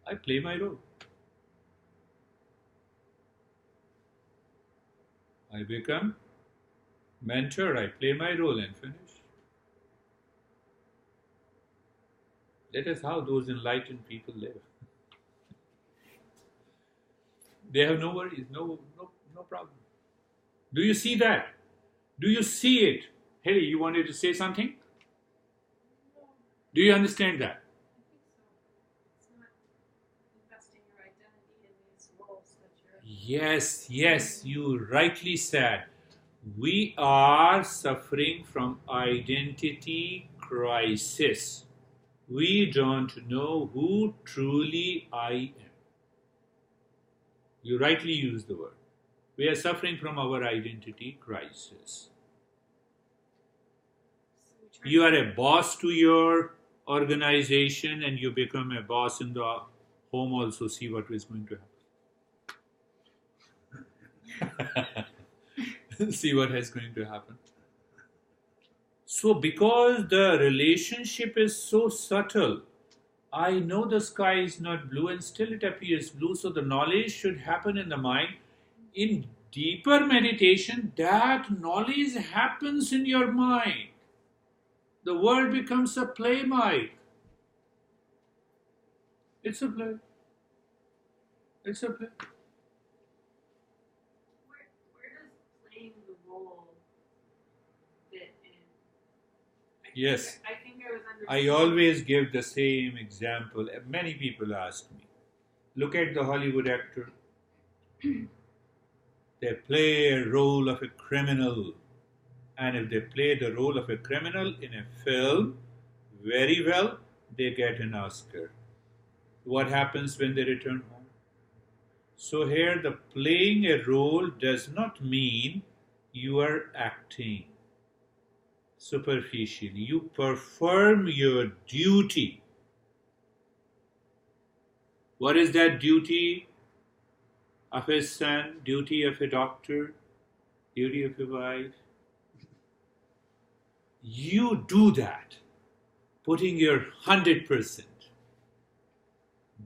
I play my role. I become mentor. I play my role and finish. That is how those enlightened people live. They have no worries, no problem. Do you see that? Do you see it? Hey, you wanted to say something? Do you understand that? It's not investing your identity in these roles that you're. Yes, you rightly said. We are suffering from identity crisis. We don't know who truly I am. You rightly use the word. We are suffering from our identity crisis. You are a boss to your organization and you become a boss in the home also. See what is going to happen. See what is going to happen. So because the relationship is so subtle, I know the sky is not blue and still it appears blue. So the knowledge should happen in the mind. In deeper meditation, that knowledge happens in your mind. The world becomes a play, Mike. It's a play. It's a play. Where does playing the role fit in? Yes. I think I was I always give the same example. Many people ask me, look at the Hollywood actor. They play a role of a criminal. And if they play the role of a criminal in a film very well, they get an Oscar. What happens when they return home? So here the playing a role does not mean you are acting superficially. You perform your duty. What is that duty of a son, duty of a doctor, duty of a wife? You do that, putting your 100%.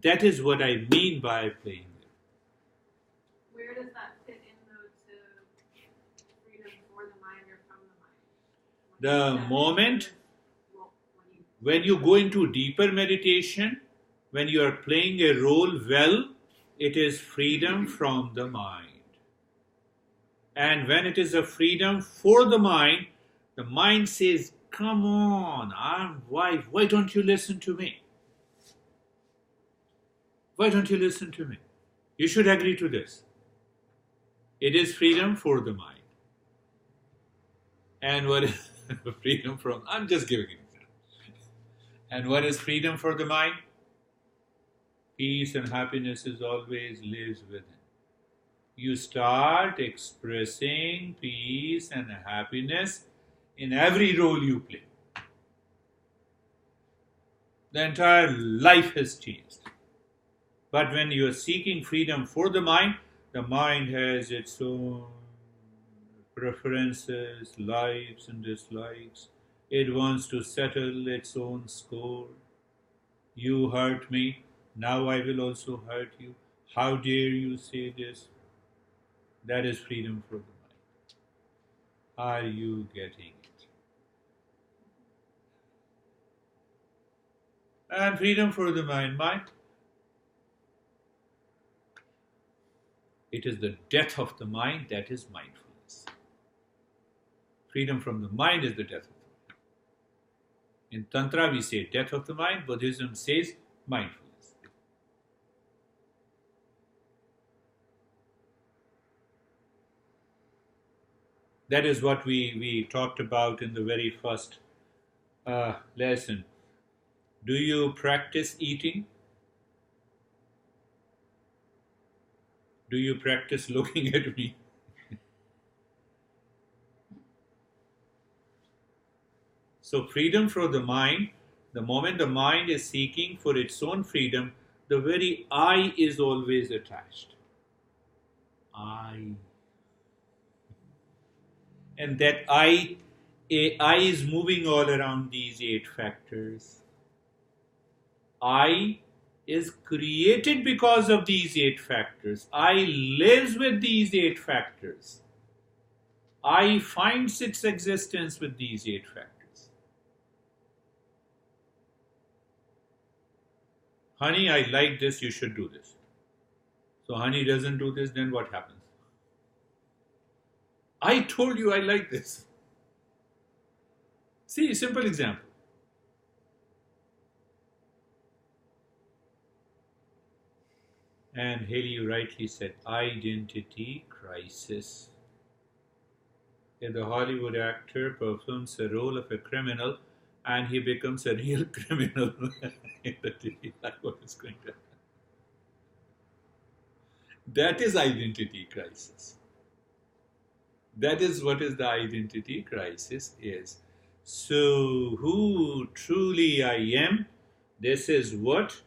That is what I mean by playing. Where does that fit in though to freedom for the mind or from the mind? The moment when you go into deeper meditation, when you are playing a role well, it is freedom from the mind. And when it is a freedom for the mind says, come on, I'm wife, why don't you listen to me? Why don't you listen to me? You should agree to this. It is freedom for the mind. And what is freedom from? I'm just giving an example. And what is freedom for the mind? Peace and happiness is always lives within. You start expressing peace and happiness in every role you play. The entire life has changed. But when you are seeking freedom for the mind has its own preferences, likes and dislikes. It wants to settle its own score. You hurt me, now I will also hurt you. How dare you say this? That is freedom for the mind. Are you getting it? And freedom for the mind, it is the death of the mind, that is mindfulness. Freedom from the mind is the death of the mind. In Tantra we say death of the mind, Buddhism says mindfulness. That is what we talked about in the very first lesson. Do you practice eating? Do you practice looking at me? So freedom for the mind, the moment the mind is seeking for its own freedom, the very I is always attached. I. And that I is moving all around these 8 factors. I is created because of these 8 factors. I lives with these 8 factors. I finds its existence with these 8 factors. Honey, I like this, you should do this. So honey doesn't do this, then what happens? I told you I like this. See, simple example. And Haley, you rightly said, identity crisis. If the Hollywood actor performs a role of a criminal and he becomes a real criminal in the TV, like what is going to happen? That is identity crisis. That is what is the identity crisis is. So who truly I am, this is what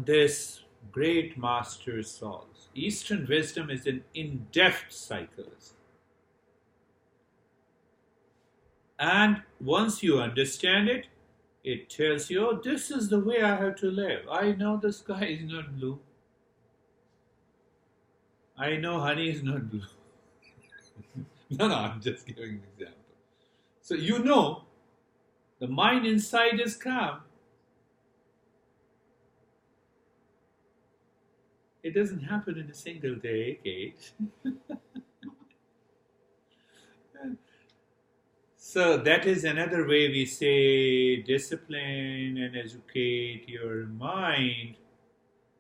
this great master solves. Eastern wisdom is an in-depth psychology. And once you understand it, it tells you, oh, this is the way I have to live. I know the sky is not blue. I know honey is not blue. No, I'm just giving an example. So you know, the mind inside is calm. It doesn't happen in a single day, Kate. So that is another way we say discipline and educate your mind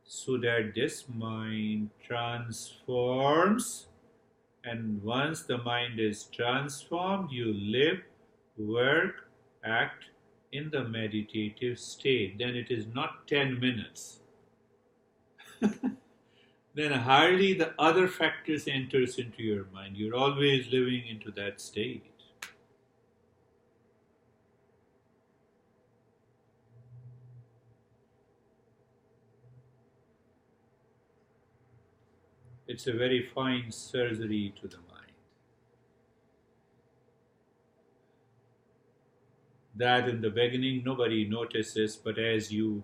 so that this mind transforms. And once the mind is transformed, you live, work, act in the meditative state. Then it is not 10 minutes. Then hardly the other factors enters into your mind. You're always living into that state. It's a very fine surgery to the mind. That in the beginning nobody notices, but as you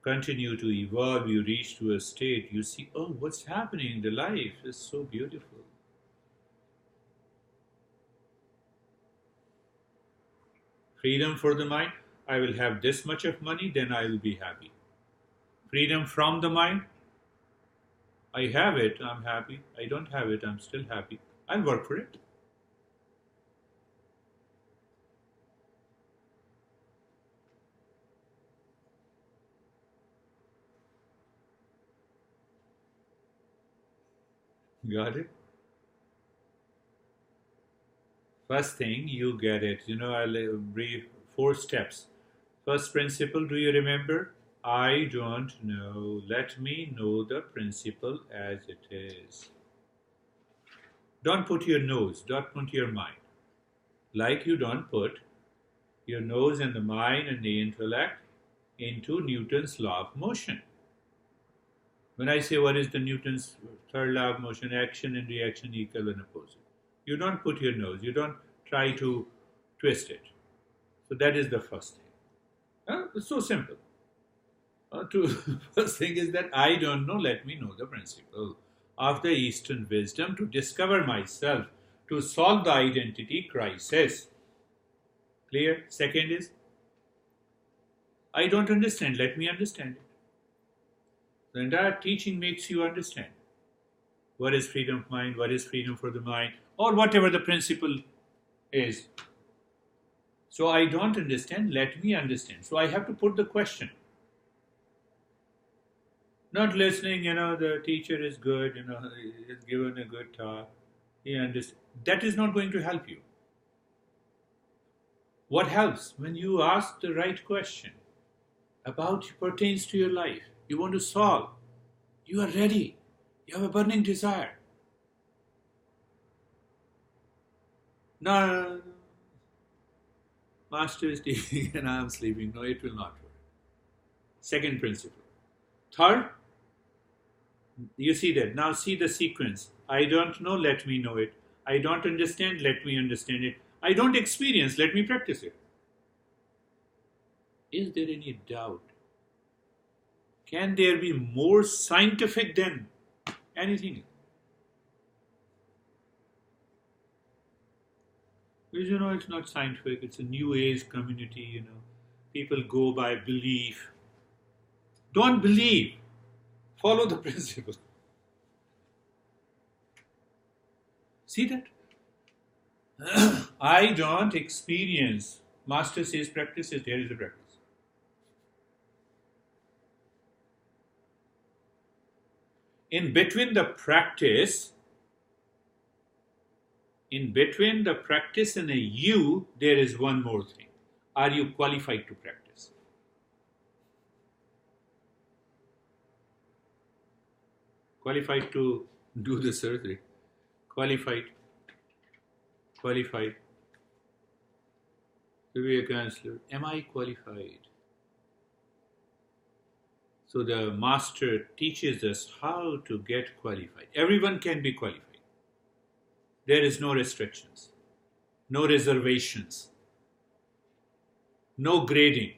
continue to evolve, you reach to a state, you see, oh, what's happening? The life is so beautiful. Freedom for the mind, I will have this much of money, then I will be happy. Freedom from the mind, I have it, I'm happy. I don't have it, I'm still happy. I'll work for it. Got it? First thing, you get it. I'll brief 4 steps. First principle, do you remember? I don't know. Let me know the principle as it is. Don't put your nose, don't put your mind. Like you don't put your nose and the mind and the intellect into Newton's law of motion. When I say what is the Newton's third law of motion, action and reaction equal and opposite. You don't put your nose, you don't try to twist it. So that is the first thing. It's so simple. First thing is that I don't know, let me know the principle of the Eastern wisdom to discover myself, to solve the identity crisis. Clear? Second is, I don't understand, let me understand it. The entire teaching makes you understand what is freedom of mind, what is freedom for the mind, or whatever the principle is. So I don't understand, let me understand. So I have to put the question. Not listening, the teacher is good, he's given a good talk, he understands. That is not going to help you. What helps? When you ask the right question about pertains to your life, you want to solve, you are ready, you have a burning desire. No, master is teaching and I am sleeping. No, it will not work. Second principle. Third, you see that. Now see the sequence. I don't know, let me know it. I don't understand, let me understand it. I don't experience, let me practice it. Is there any doubt? Can there be more scientific than anything? Because it's not scientific, it's a new age community, People go by belief. Don't believe. Follow the principle. See that? I don't experience. Master says practice is there is a practice. In between the practice and a you, there is one more thing. Are you qualified to practice? Qualified to do the surgery. Qualified to be a counselor. Am I qualified? So the master teaches us how to get qualified. Everyone can be qualified. There is no restrictions, no reservations, no grading.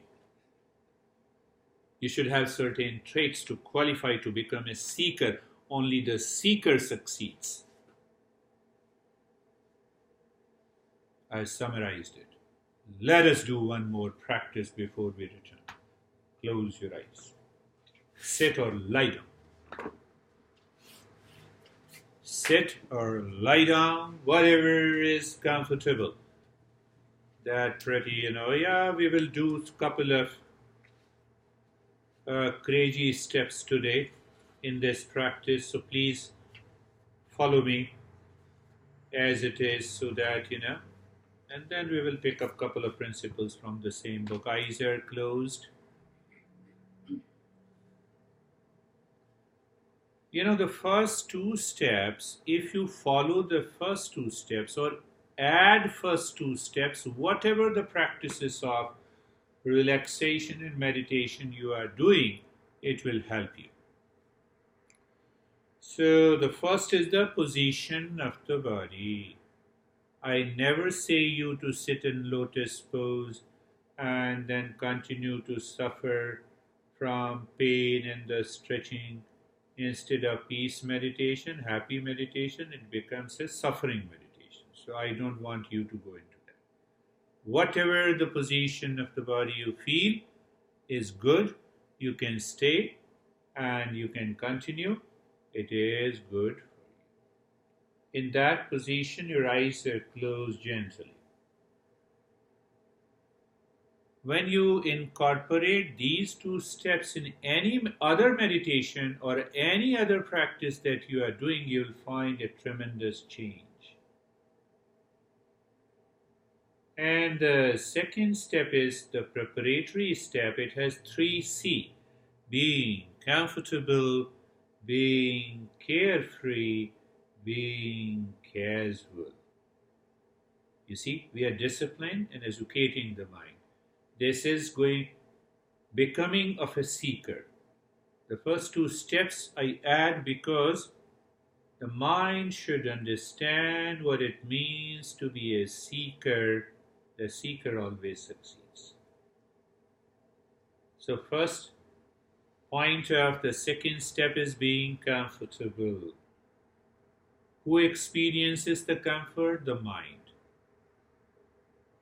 You should have certain traits to qualify to become a seeker. Only the seeker succeeds. I summarized it. Let us do one more practice before we return. Close your eyes. Sit or lie down. Sit or lie down, whatever is comfortable. That pretty, we will do a couple of crazy steps today in this practice. So please follow me as it is so that, and then we will pick up a couple of principles from the same book. Eyes are closed. The first two steps, if you follow the first two steps or add first two steps, whatever the practices of relaxation and meditation you are doing, it will help you. So the first is the position of the body. I never say you to sit in lotus pose and then continue to suffer from pain and the stretching. Instead of peace meditation, happy meditation, it becomes a suffering meditation. So I don't want you to go into that. Whatever the position of the body you feel is good, you can stay and you can continue. It is good for you. In that position, your eyes are closed gently. When you incorporate these two steps in any other meditation or any other practice that you are doing, you'll find a tremendous change. And the second step is the preparatory step. It has 3C: being comfortable, being carefree, being casual. You see, we are disciplined and educating the mind. This is becoming of a seeker. The first two steps I add because the mind should understand what it means to be a seeker. The seeker always succeeds. So first point of the second step is being comfortable. Who experiences the comfort? The mind.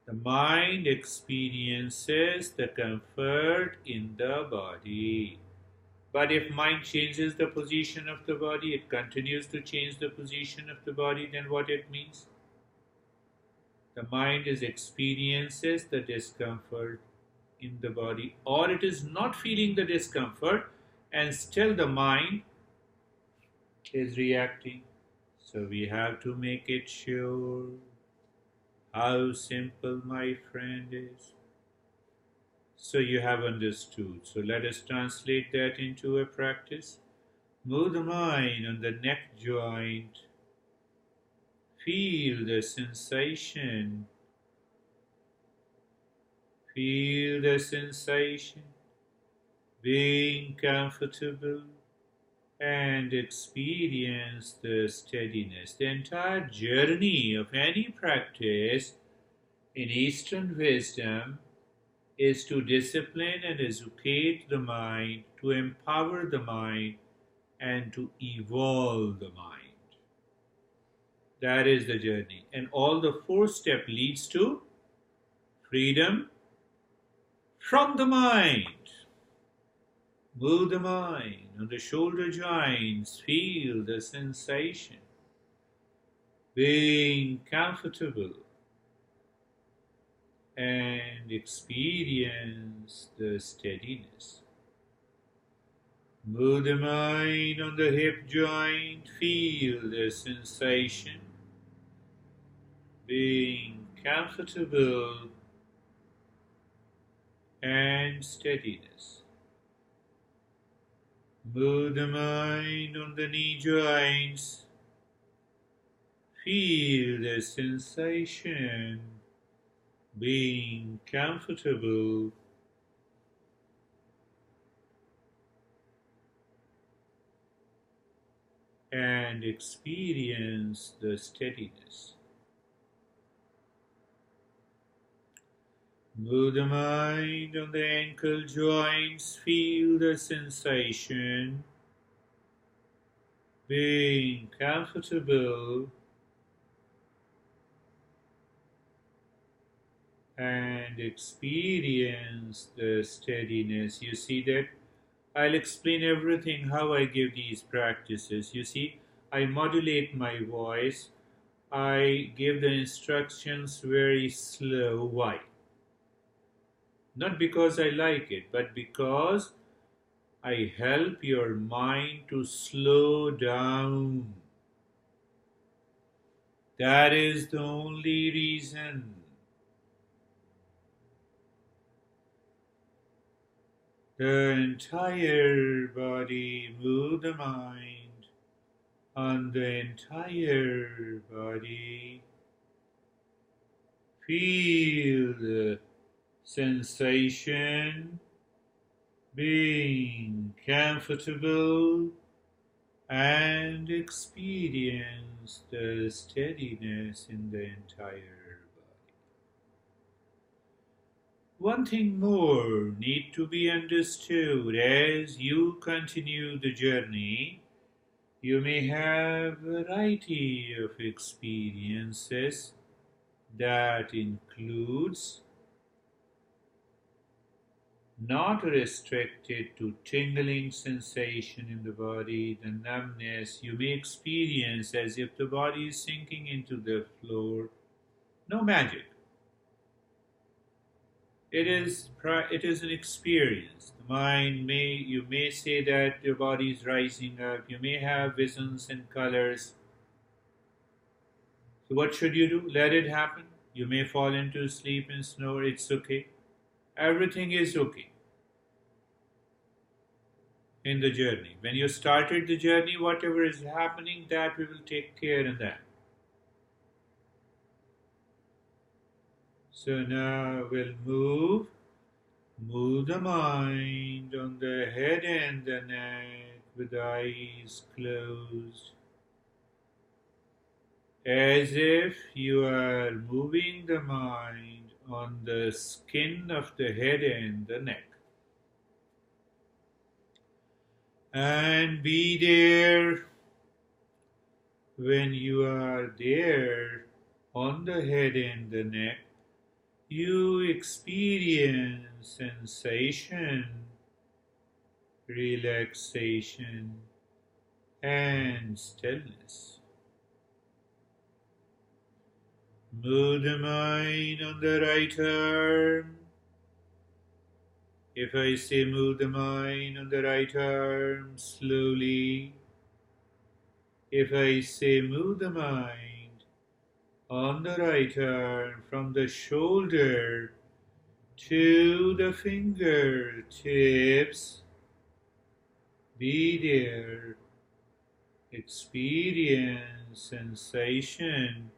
The mind experiences the comfort in the body. But if mind changes the position of the body, it continues to change the position of the body, then what it means? The mind experiences the discomfort in the body, or it is not feeling the discomfort and still the mind is reacting. So we have to make it sure how simple my friend is. So you have understood. So let us translate that into a practice. Move the mind on the neck joint. Feel the sensation. Feel the sensation. Being comfortable and experience the steadiness. The entire journey of any practice in Eastern wisdom is to discipline and educate the mind, to empower the mind, and to evolve the mind. That is the journey. And all the four steps leads to freedom from the mind. Move the mind on the shoulder joints, feel the sensation, being comfortable and experience the steadiness. Move the mind on the hip joint, feel the sensation, being comfortable and steadiness. Move the mind on the knee joints, feel the sensation, being comfortable and experience the steadiness. Move the mind on the ankle joints, feel the sensation, being comfortable and experience the steadiness. You see that? I'll explain everything how I give these practices. You see, I modulate my voice. I give the instructions very slow. Why? Not because I like it, but because I help your mind to slow down. That is the only reason. The entire body, move the mind on the entire body. Feel the sensation, being comfortable and experience the steadiness in the entire body. One thing more need to be understood. As you continue the journey, you may have a variety of experiences that includes not restricted to tingling sensation in the body, the numbness you may experience as if the body is sinking into the floor. No magic. It is an experience. The mind you may say that your body is rising up. You may have visions and colors. So what should you do? Let it happen. You may fall into sleep and snore. It's okay. Everything is okay in the journey. When you started the journey, whatever is happening, that we will take care of that. So now we'll move the mind on the head and the neck with the eyes closed. As if you are moving the mind on the skin of the head and the neck. And be there when you are there on the head and the neck. You experience sensation, relaxation, and stillness. Move the mind on the right arm. If I say move the mind on the right arm slowly, if I say move the mind on the right arm from the shoulder to the fingertips, be there, experience sensation,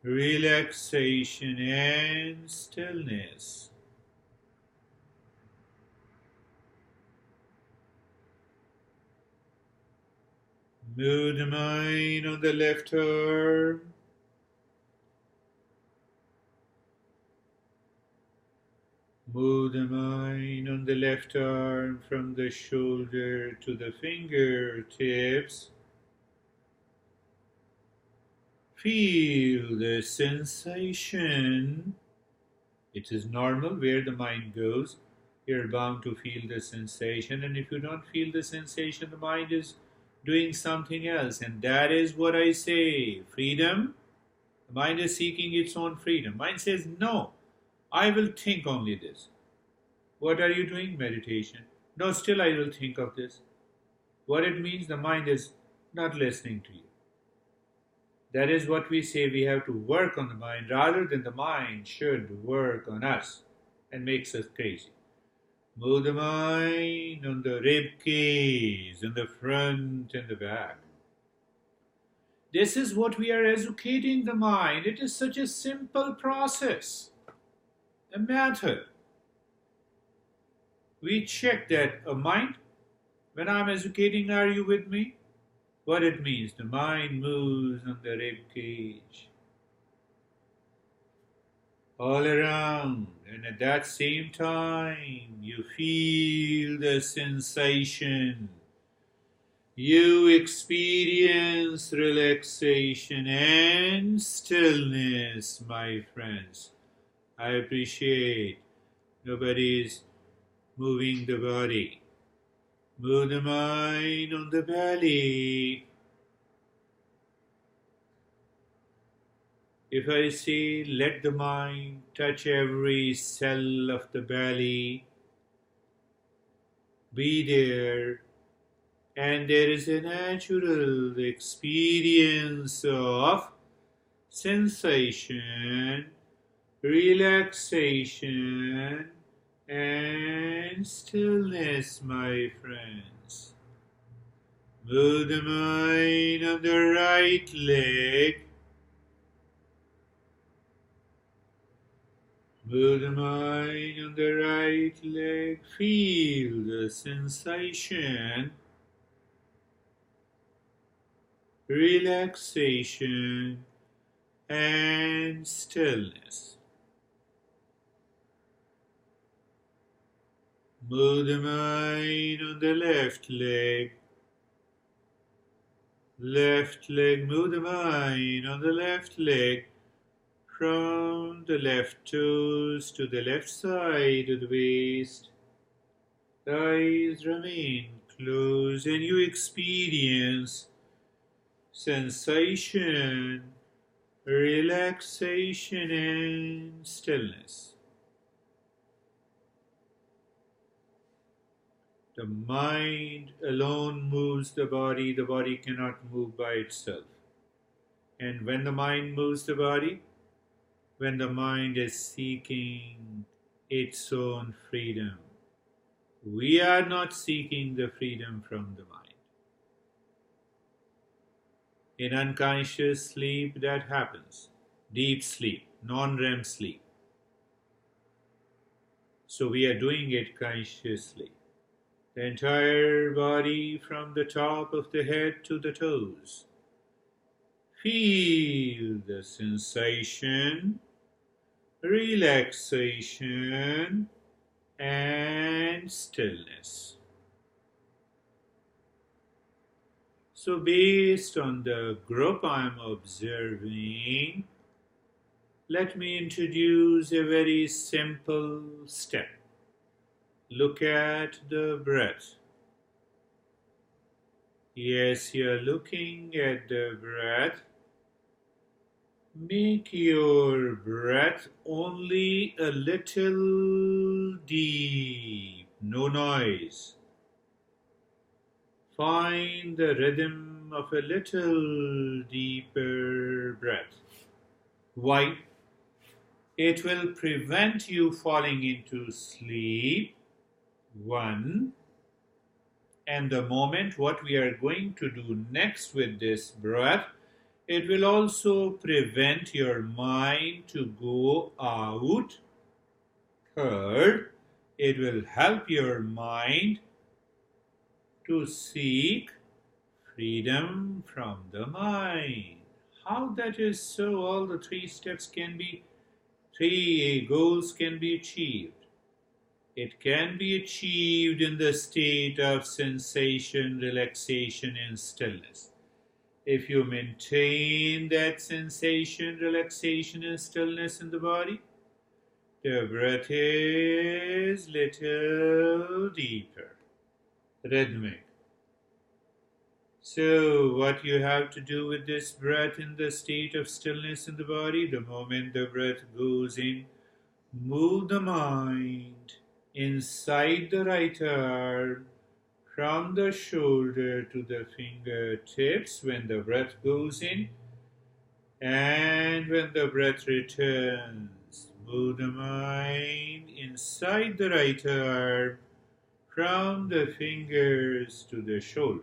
relaxation, and stillness. Move the mind on the left arm. Move the mind on the left arm from the shoulder to the fingertips. Feel the sensation. It is normal where the mind goes. You're bound to feel the sensation, and if you don't feel the sensation, the mind is doing something else. And that is what I say, freedom. The mind is seeking its own freedom. Mind says, no, I will think only this. What are you doing? Meditation. No, still I will think of this. What it means, the mind is not listening to you. That is what we say, we have to work on the mind rather than the mind should work on us and makes us crazy. Move the mind on the rib cage, in the front and the back. This is what we are educating the mind. It is such a simple process, a method. We check that a mind, when I'm educating, are you with me? What it means, the mind moves on the rib cage, all around, and at that same time, you feel the sensation. You experience relaxation and stillness, my friends. I appreciate nobody is moving the body. Move the mind on the belly. If I say, let the mind touch every cell of the belly, be there, and there is a natural experience of sensation, relaxation, and stillness, my friends. Move the mind on the right leg. Move the mind on the right leg. Feel the sensation, relaxation, and stillness. Move the mind on the left leg. Left leg, move the mind on the left leg from the left toes to the left side of the waist. The eyes remain closed and you experience sensation, relaxation, and stillness. The mind alone moves the body cannot move by itself. And when the mind moves the body, when the mind is seeking its own freedom, we are not seeking the freedom from the mind. In unconscious sleep, that happens. Deep sleep, non-REM sleep. So we are doing it consciously. The entire body from the top of the head to the toes. Feel the sensation, relaxation, and stillness. So based on the group I'm observing, let me introduce a very simple step. Look at the breath. Yes, you're looking at the breath. Make your breath only a little deep, no noise. Find the rhythm of a little deeper breath. Why? It will prevent you falling into sleep. One. And the moment what we are going to do next with this breath, it will also prevent your mind to go out. Third, it will help your mind to seek freedom from the mind. How that is so, all the three goals can be achieved. It can be achieved in the state of sensation, relaxation, and stillness. If you maintain that sensation, relaxation, and stillness in the body, the breath is little deeper, rhythmic. So, what you have to do with this breath in the state of stillness in the body, the moment the breath goes in, move the mind inside the right arm from the shoulder to the fingertips when the breath goes in, and when the breath returns, move the mind inside the right arm from the fingers to the shoulder.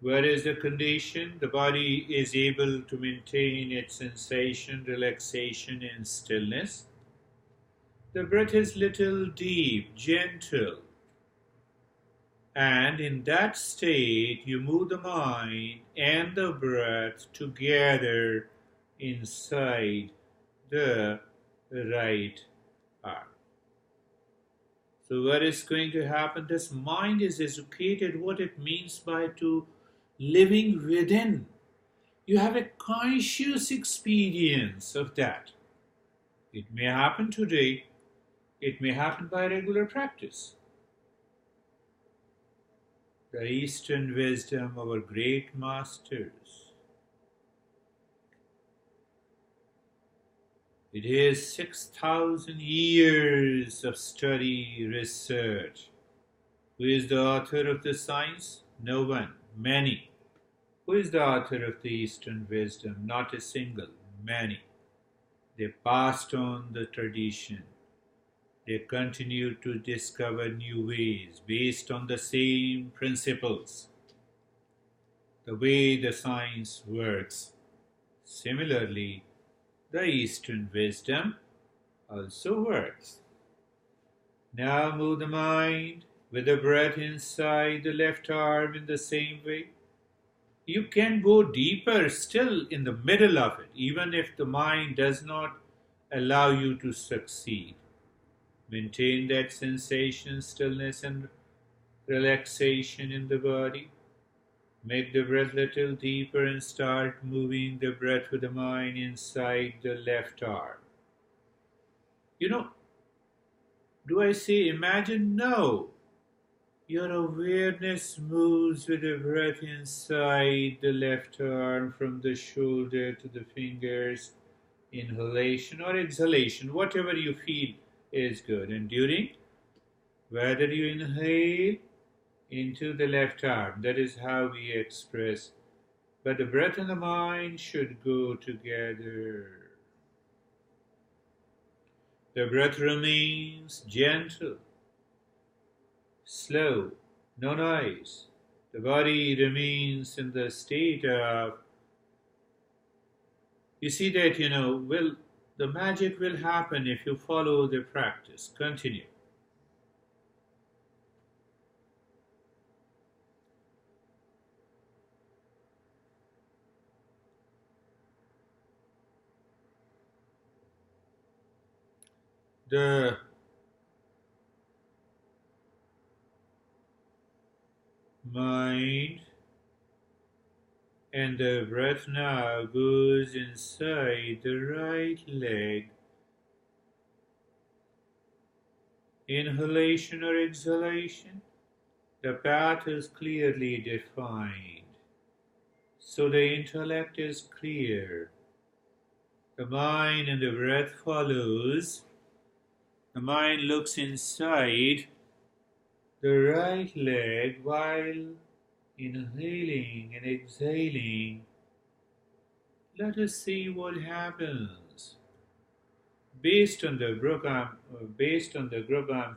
Where is the condition? The body is able to maintain its sensation, relaxation, and stillness. The breath is little deep, gentle. And in that state, you move the mind and the breath together inside the right arm. So what is going to happen? This mind is educated what it means by to living within. You have a conscious experience of that. It may happen today, it may happen by regular practice. The Eastern wisdom, our great masters. It is 6,000 years of study, research. Who is the author of the science? No one. Many. Who is the author of the Eastern wisdom? Not a single. Many. They passed on the tradition. They continue to discover new ways based on the same principles. The way the science works. Similarly, the Eastern wisdom also works. Now move the mind with the breath inside the left arm in the same way. You can go deeper still in the middle of it, even if the mind does not allow you to succeed. Maintain that sensation, stillness, and relaxation in the body. Make the breath a little deeper and start moving the breath with the mind inside the left arm. Do I say imagine? No. Your awareness moves with the breath inside the left arm from the shoulder to the fingers. Inhalation or exhalation, whatever you feel is good. And during, whether you inhale into the left arm, that is how we express. But the breath and the mind should go together. The breath remains gentle, slow, no noise. The body remains in the state of, you see that, the magic will happen if you follow the practice. Continue. mind, and the breath now goes inside the right leg. Inhalation or exhalation, the path is clearly defined. So the intellect is clear. The mind and the breath follows. The mind looks inside the right leg while inhaling and exhaling. Let us see what happens. Based on the group I'm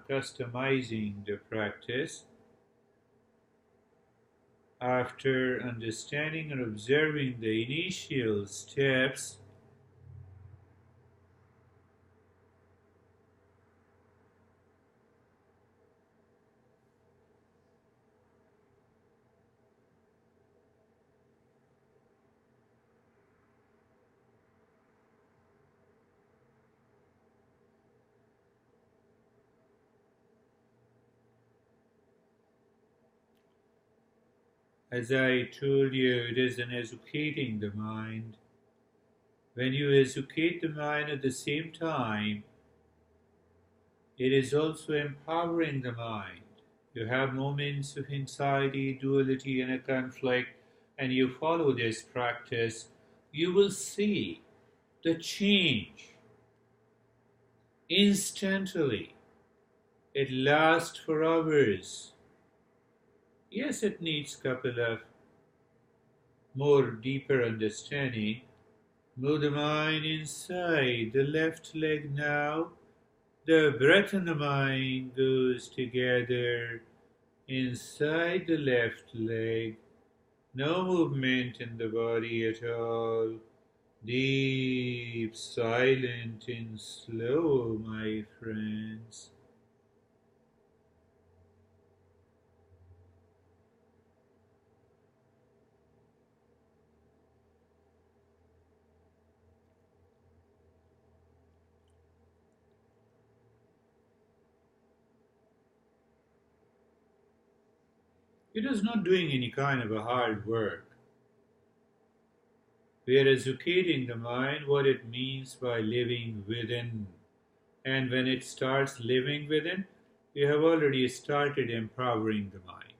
customizing the practice. After understanding and observing the initial steps, as I told you, it is an educating the mind. When you educate the mind at the same time, it is also empowering the mind. You have moments of anxiety, duality, and a conflict, and you follow this practice, you will see the change instantly. It lasts for hours. Yes, it needs a couple of more deeper understanding. Move the mind inside the left leg now. The breath and the mind goes together inside the left leg. No movement in the body at all. Deep, silent and slow, my friends. It is not doing any kind of a hard work. We are educating the mind what it means by living within. And when it starts living within, you have already started empowering the mind.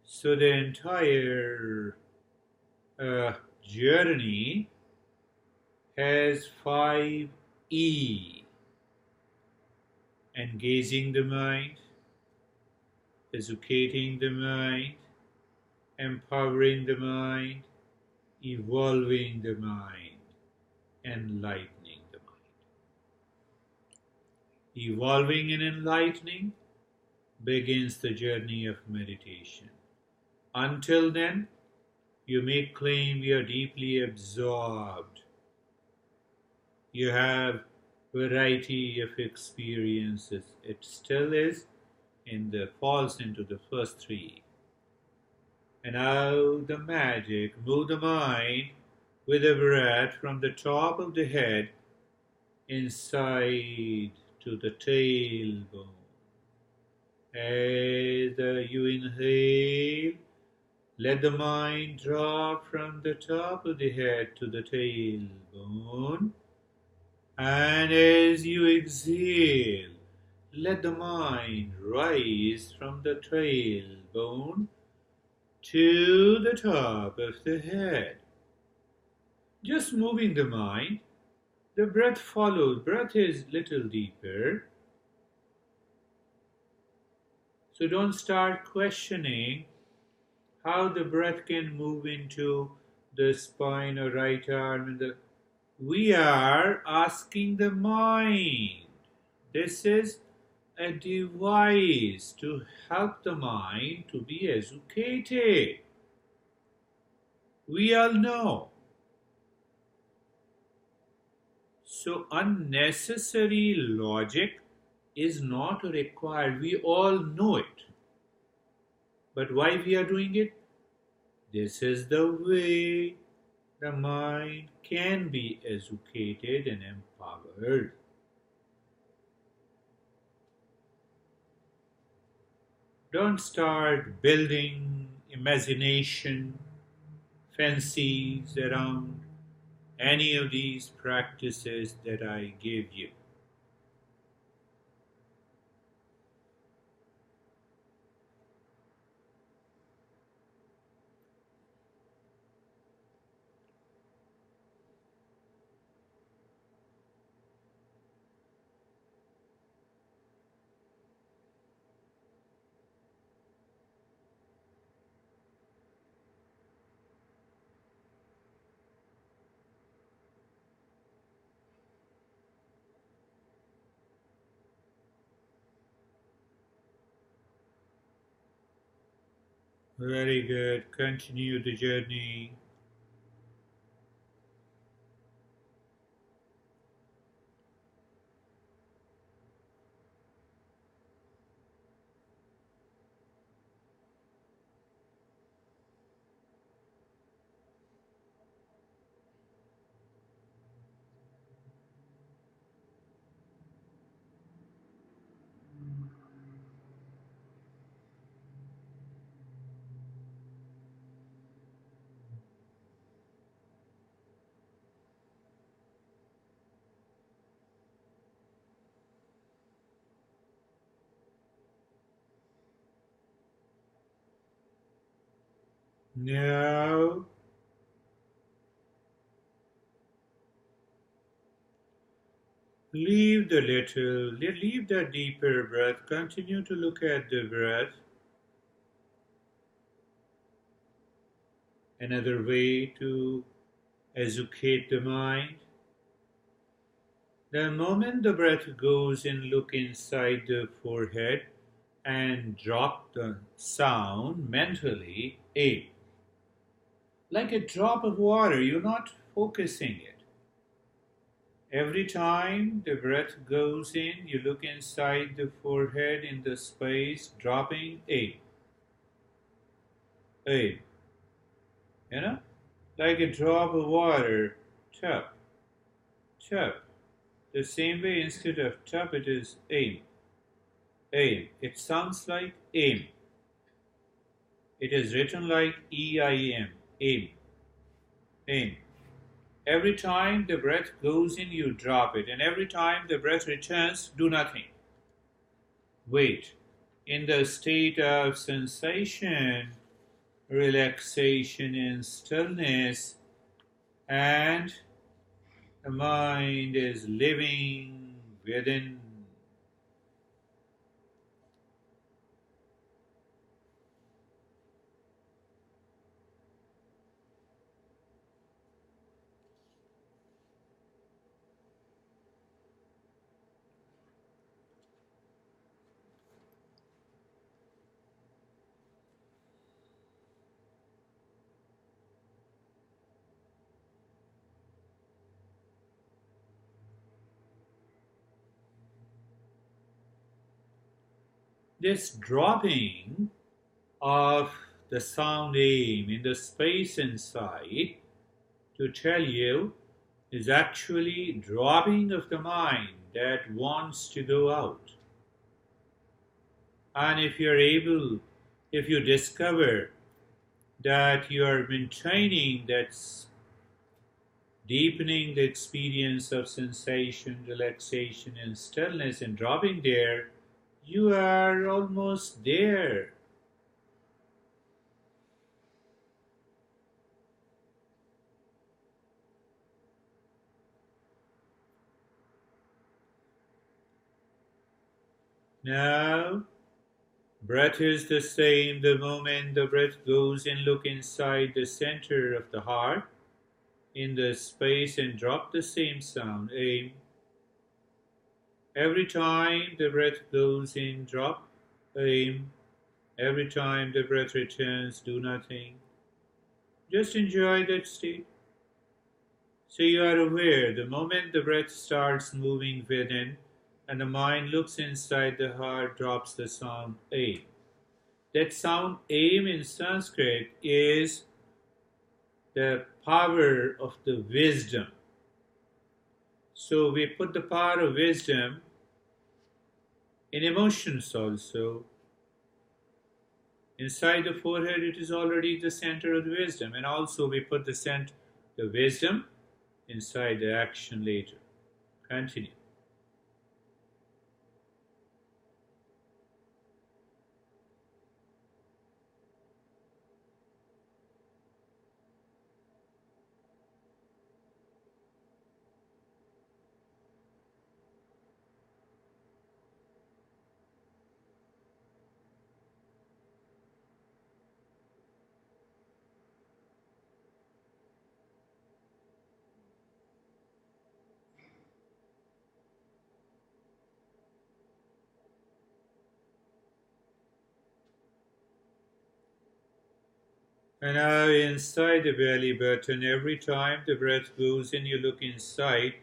So the entire journey has 5E: engaging the mind, educating the mind, empowering the mind, evolving the mind, enlightening the mind. Evolving and enlightening begins the journey of meditation. Until then, you may claim you are deeply absorbed. You have variety of experiences. It still is falls into the first three. And now the magic, move the mind with a breath from the top of the head inside to the tailbone. As you inhale, let the mind drop from the top of the head to the tailbone. And as you exhale, let the mind rise from the tailbone to the top of the head. Just moving the mind, the breath follows. Breath is little deeper. So don't start questioning how the breath can move into the spine or right arm. We are asking the mind. This is a device to help the mind to be educated. We all know. So unnecessary logic is not required. We all know it. But why we are doing it? This is the way the mind can be educated and empowered. Don't start building imagination, fancies around any of these practices that I gave you. Very good. Continue the journey. Now, leave the deeper breath. Continue to look at the breath. Another way to educate the mind. The moment the breath goes in, look inside the forehead and drop the sound mentally A. Like a drop of water, you're not focusing it. Every time the breath goes in, you look inside the forehead in the space, dropping A. A. You know? Like a drop of water, tap, tap. The same way, instead of tap, it is aim. Aim. It sounds like aim. It is written like EIM. Aim. Aim. Every time the breath goes in, you drop it. And every time the breath returns, do nothing. Wait. In the state of sensation, relaxation, and stillness, and the mind is living within. This dropping of the sound aim in the space inside, to tell you, is actually dropping of the mind that wants to go out. And if you discover that you are maintaining that deepening the experience of sensation, relaxation, and stillness and dropping there, you are almost there. Now, breath is the same. The moment the breath goes in, look inside the center of the heart in the space and drop the same sound. Aim. Every time the breath goes in, drop. Aim. Every time the breath returns, do nothing. Just enjoy that state. So you are aware the moment the breath starts moving within and the mind looks inside the heart, drops the sound aim. That sound aim in Sanskrit is the power of the wisdom. So we put the power of wisdom in emotions also. Inside the forehead, it is already the center of the wisdom. And also we put the wisdom inside the action later. Continue. And now inside the belly button, every time the breath goes in, you look inside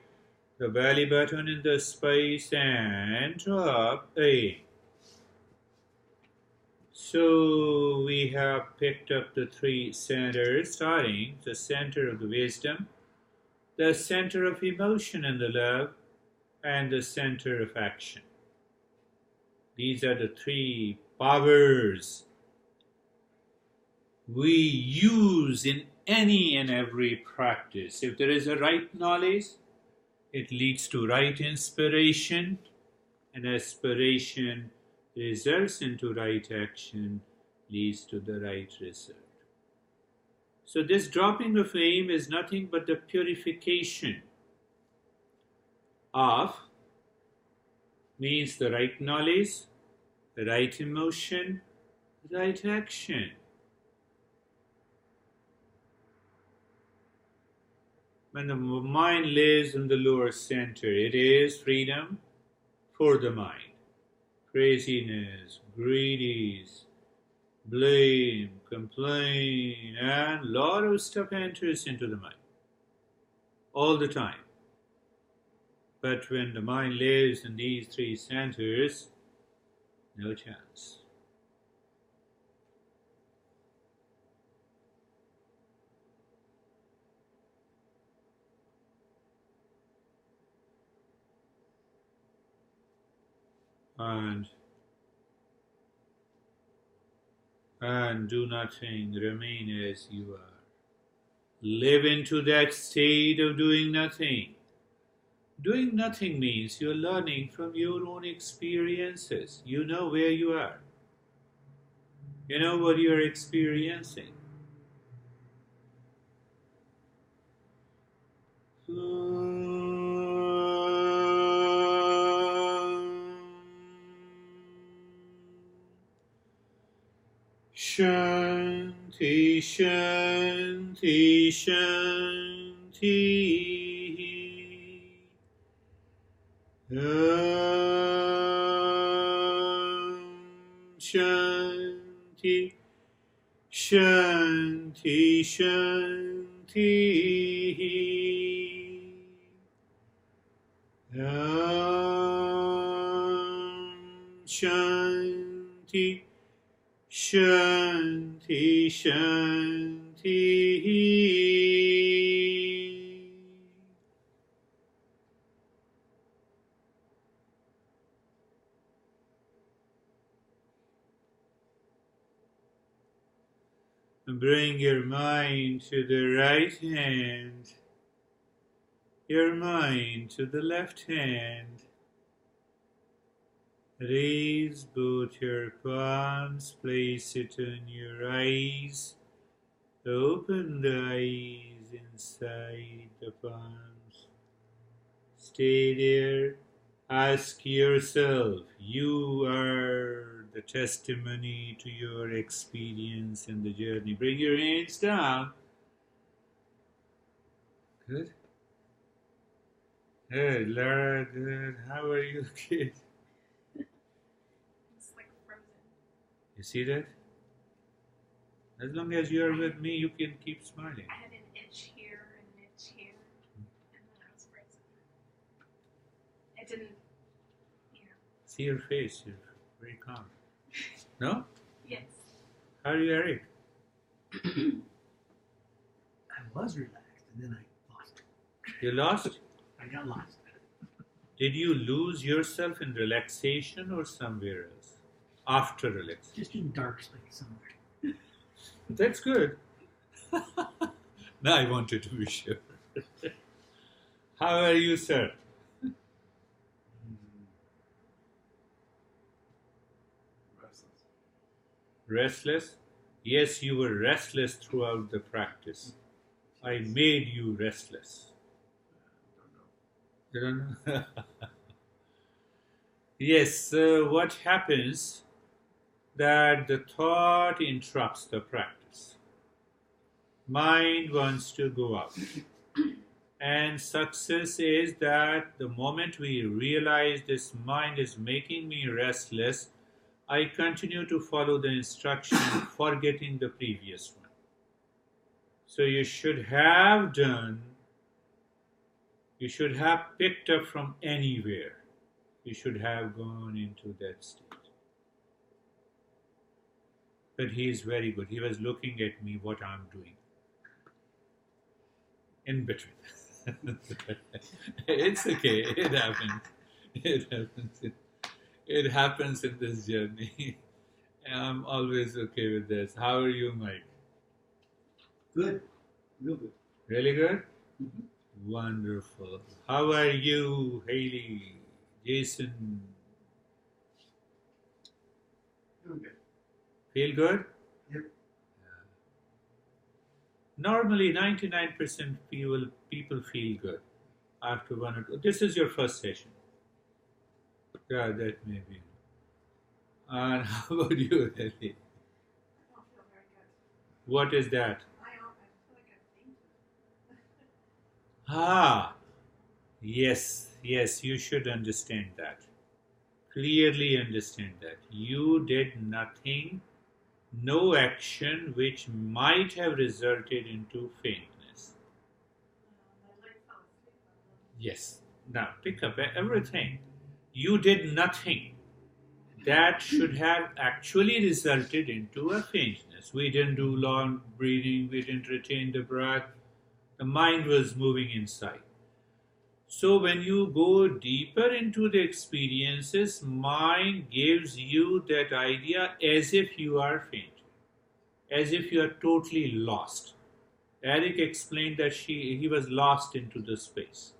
the belly button in the space and drop in. So we have picked up the three centers, starting the center of the wisdom, the center of emotion and the love, and the center of action. These are the three powers we use in any and every practice. If there is a right knowledge, it leads to right inspiration, and aspiration results into right action, leads to the right result. So this dropping of aim is nothing but the purification of, means the right knowledge, the right emotion, right action. When the mind lives in the lower center, it is freedom for the mind. Craziness, greediness, blame, complaint, and a lot of stuff enters into the mind all the time. But when the mind lives in these three centers, no chance. And do nothing, remain as you are. Live into that state of doing nothing. Doing nothing means you're learning from your own experiences. You know where you are. You know what you're experiencing. Shanti, Shanti, Shanti. Shanti, Shanti, Shanti. Shanti, Shanti, Shanti. Bring your mind to the right hand, your mind to the left hand. Raise both your palms, place it on your eyes. Open the eyes inside the palms. Stay there. Ask yourself, you are the testimony to your experience in the journey. Bring your hands down. Good. Good, Lara, good. How are you, kid? It's like frozen. You see that? As long as you are with me, you can keep smiling. I had an itch here and an itch here, and then I was frozen. It didn't, See your face, you're very calm. No? Yes. How are you, Eric? I was relaxed and then I lost it. You lost? I got lost. Did you lose yourself in relaxation or somewhere else? after relaxation. Just in dark space somewhere. That's good. Now I wanted to be sure. How are you, sir? Restless. Restless? Yes, you were restless throughout the practice. I made you restless. Don't know. You don't know? Yes, what happens that the thought interrupts the practice. Mind wants to go out. And success is that the moment we realize this mind is making me restless, I continue to follow the instruction, forgetting the previous one. So you should have picked up from anywhere. You should have gone into that state. But he is very good. He was looking at me, what I'm doing. In between. It's okay. It happens. It happens. It happens in this journey. I'm always okay with this. How are you, Mike? Good. Real good. Really good? Mm-hmm. Wonderful. How are you, Haley? Jason? Doing good. Feel good? Yep. Normally, 99% people feel good after one or two. This is your first session. Yeah, that may be. And how about you, Haley? I don't feel very good. What is that? I feel like I've fainted. Ah, yes, you should understand that. Clearly understand that. You did nothing, no action which might have resulted into faintness. My leg fell asleep. Yes. Now pick up everything. You did nothing that should have actually resulted into a faintness. We didn't do long breathing, we didn't retain the breath. The mind was moving inside. So when you go deeper into the experiences, mind gives you that idea as if you are fainting, as if you are totally lost. Eric explained that he was lost into the space.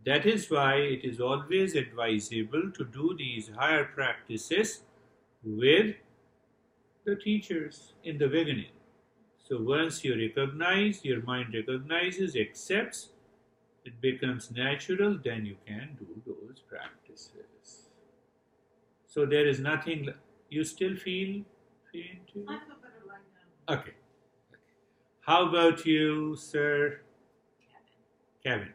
That is why it is always advisable to do these higher practices with the teachers in the beginning. So once you recognize, your mind recognizes, accepts, it becomes natural, then you can do those practices. So there is nothing, you still feel fainting? I feel better lying down. Okay. How about you, sir? Kevin.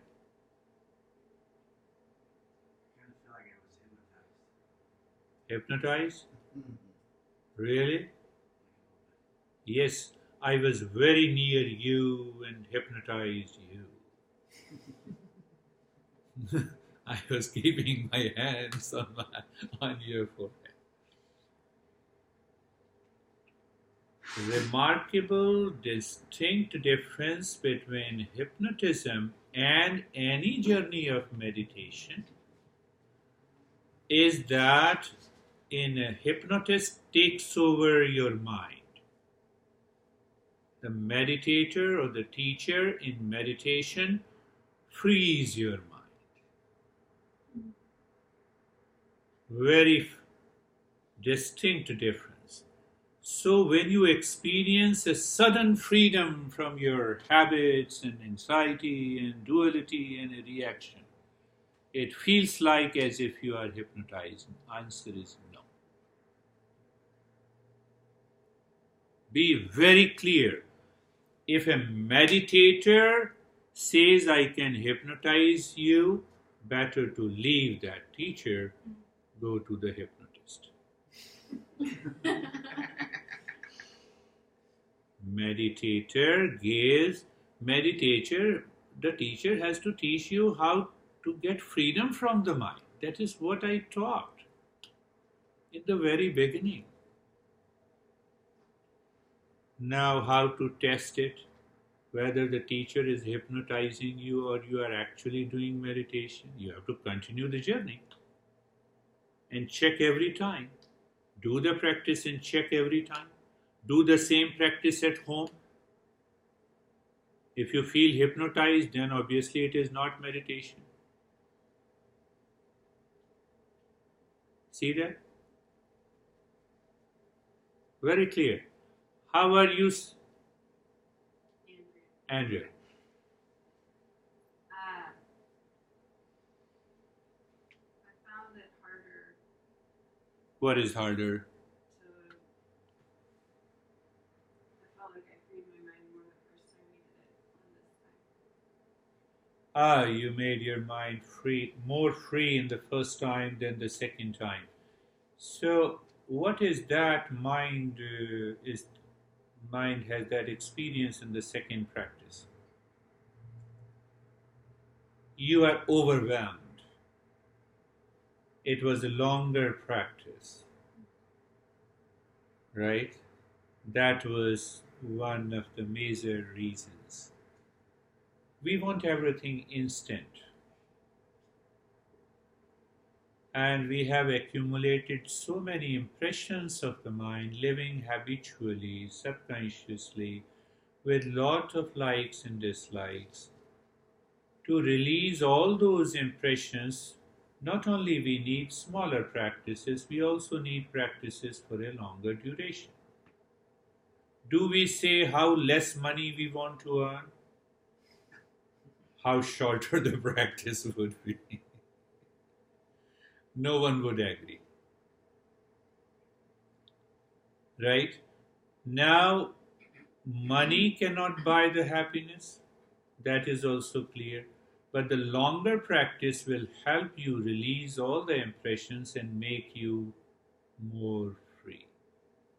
I kind of feel like I was hypnotized. Hypnotized? Mm-hmm. Really? Yes, I was very near you and hypnotized you. I was keeping my hands on your forehead. Remarkable, distinct difference between hypnotism and any journey of meditation is that in a hypnotist takes over your mind. The meditator or the teacher in meditation frees your mind. Very distinct difference. So when you experience a sudden freedom from your habits and anxiety and duality and a reaction, it feels like as if you are hypnotized. Answer is no. Be very clear. If a meditator says I can hypnotize you, better to leave that teacher, go to the hypnotist. The teacher has to teach you how to get freedom from the mind. That is what I taught in the very beginning. Now, how to test it, whether the teacher is hypnotizing you or you are actually doing meditation, you have to continue the journey. and check every time. Do the practice and check every time. Do the same practice at home. If you feel hypnotized, then obviously it is not meditation. See that? Very clear. How are you, Andrea? I found it harder What is harder? to. I felt like I freed my mind more the first time we did it than this time. You made your mind free, more free in the first time than the second time. So, what is that mind? Is mind has that experience in the second practice? You are overwhelmed. It was a longer practice, right? That was one of the major reasons. We want everything instant. And we have accumulated so many impressions of the mind living habitually, subconsciously, with lot of likes and dislikes. To release all those impressions, not only we need smaller practices, we also need practices for a longer duration. Do we say how less money we want to earn? How shorter the practice would be? No one would agree. Right? Now, money cannot buy the happiness. That is also clear. But the longer practice will help you release all the impressions and make you more free.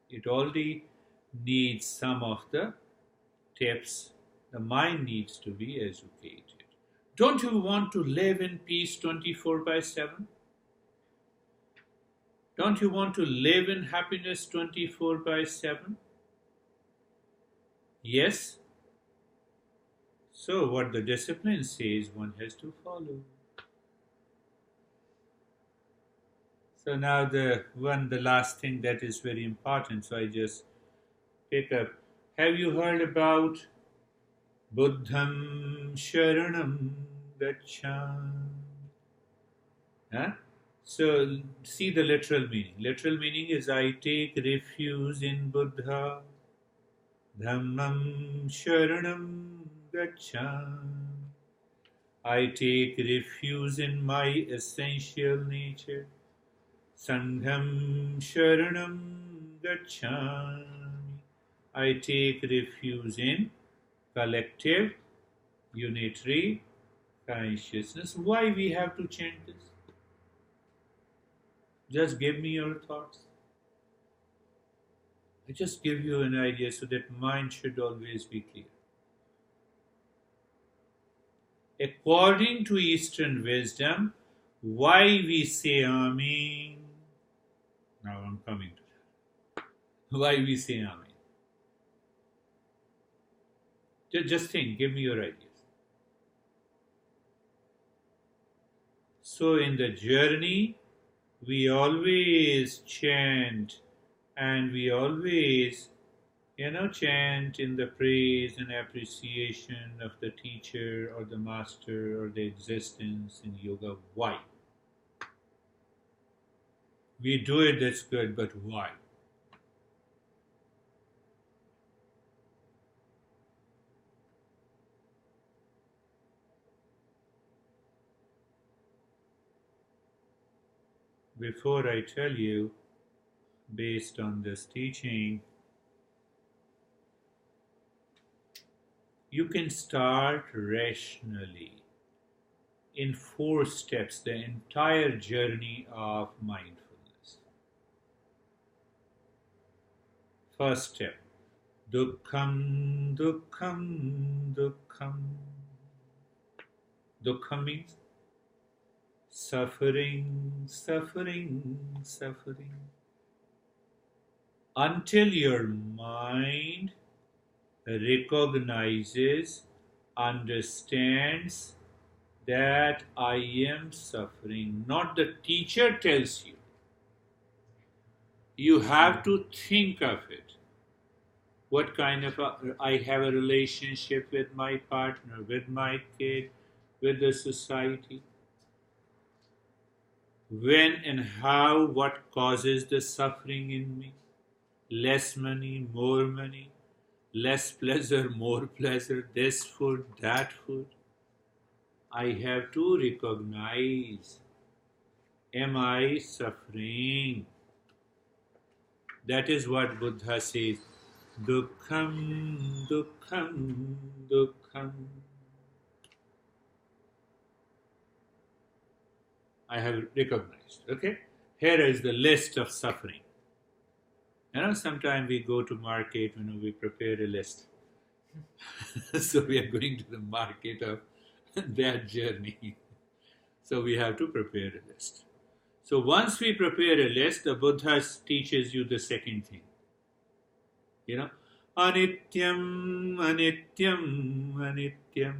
It already needs some of the tips. The mind needs to be educated. Don't you want to live in peace 24/7? Don't you want to live in happiness 24/7? Yes. So what the discipline says, one has to follow. So now the last thing that is very important, so I just pick up. Have you heard about Buddham Sharanam Gacchami? Huh? So see the literal meaning. Literal meaning is I take refuge in Buddha. Dhammam Sharanam Gacchami. I take refuge in my essential nature. Sangham Sharanam Gacchami. I take refuge in collective, unitary consciousness. Why we have to chant this? Just give me your thoughts. I just give you an idea so that mind should always be clear. According to Eastern wisdom, why we say Amen? Now I'm coming to that. Why we say Amen? Just think, give me your ideas. So in the journey, we always chant and we always, chant in the praise and appreciation of the teacher or the master or the existence in yoga. Why? We do it, that's good, but why? Before I tell you, based on this teaching, you can start rationally in 4 steps the entire journey of mindfulness. First step, Dukkham, Dukkham, Dukkham. Dukkham means suffering, suffering, suffering. Until your mind recognizes, understands that I am suffering. Not the teacher tells you. You have to think of it. What kind of I have a relationship with my partner, with my kid, with the society. When and how, what causes the suffering in me? Less money, less pleasure, more pleasure, this food, that food. I have to recognize, am I suffering? That is what Buddha says. Dukkham, dukkham, dukkham. I have recognized. Okay? Here is the list of suffering. Sometimes we go to market, we prepare a list. So we are going to the market of that journey. So we have to prepare a list. So once we prepare a list, the Buddha teaches you the second thing. Anityam, anityam, anityam.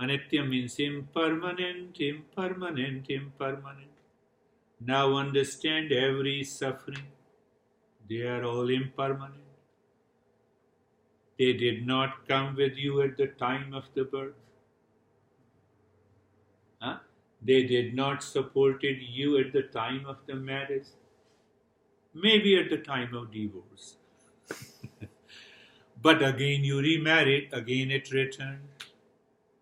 Anityam means impermanent, impermanent, impermanent. Now understand every suffering. They are all impermanent. They did not come with you at the time of the birth. They did not supported you at the time of the marriage. Maybe at the time of divorce. But again you remarried, again it returned.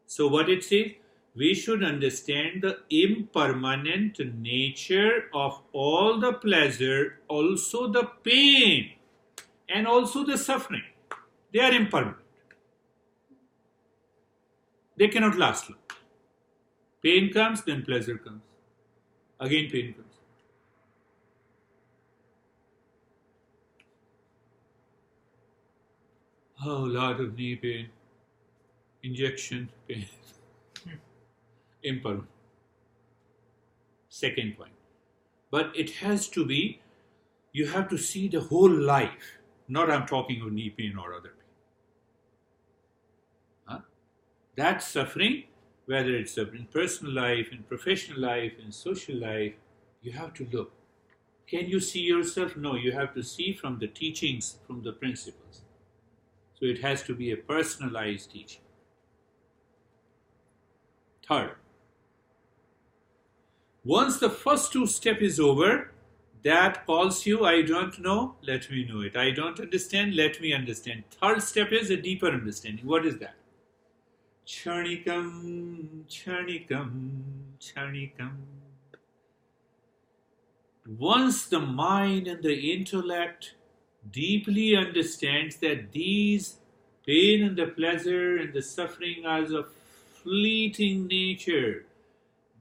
So what it says? We should understand the impermanent nature of all the pleasure, also the pain, and also the suffering. They are impermanent. They cannot last long. Pain comes, then pleasure comes. Again pain comes. Oh, lot of knee pain, injection pain. Impermanent. Second point. But it has to be, you have to see the whole life. Not I'm talking of knee pain or other pain. That suffering, whether it's in personal life, in professional life, in social life, you have to look. Can you see yourself? No, you have to see from the teachings, from the principles. So it has to be a personalized teaching. Third, once the first two step is over, that calls you, I don't know, let me know it. I don't understand, let me understand. Third step is a deeper understanding. What is that? Charnikam, charnikam, charnikam. Once the mind and the intellect deeply understands that these pain and the pleasure and the suffering are of fleeting nature,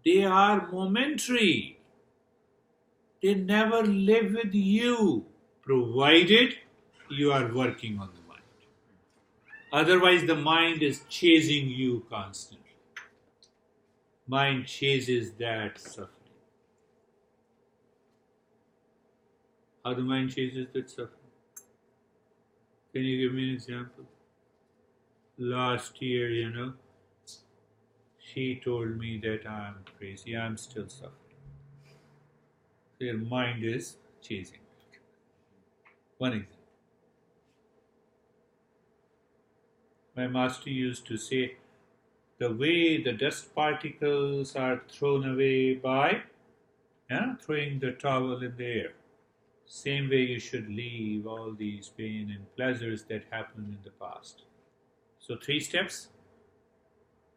they are momentary. They never live with you, provided you are working on the mind. Otherwise, the mind is chasing you constantly. Mind chases that suffering. How the mind chases that suffering? Can you give me an example? Last year, she told me that I'm crazy, I'm still suffering. Their mind is chasing. One example. My master used to say, the way the dust particles are thrown away by throwing the towel in the air. Same way you should leave all these pain and pleasures that happened in the past. So 3 steps.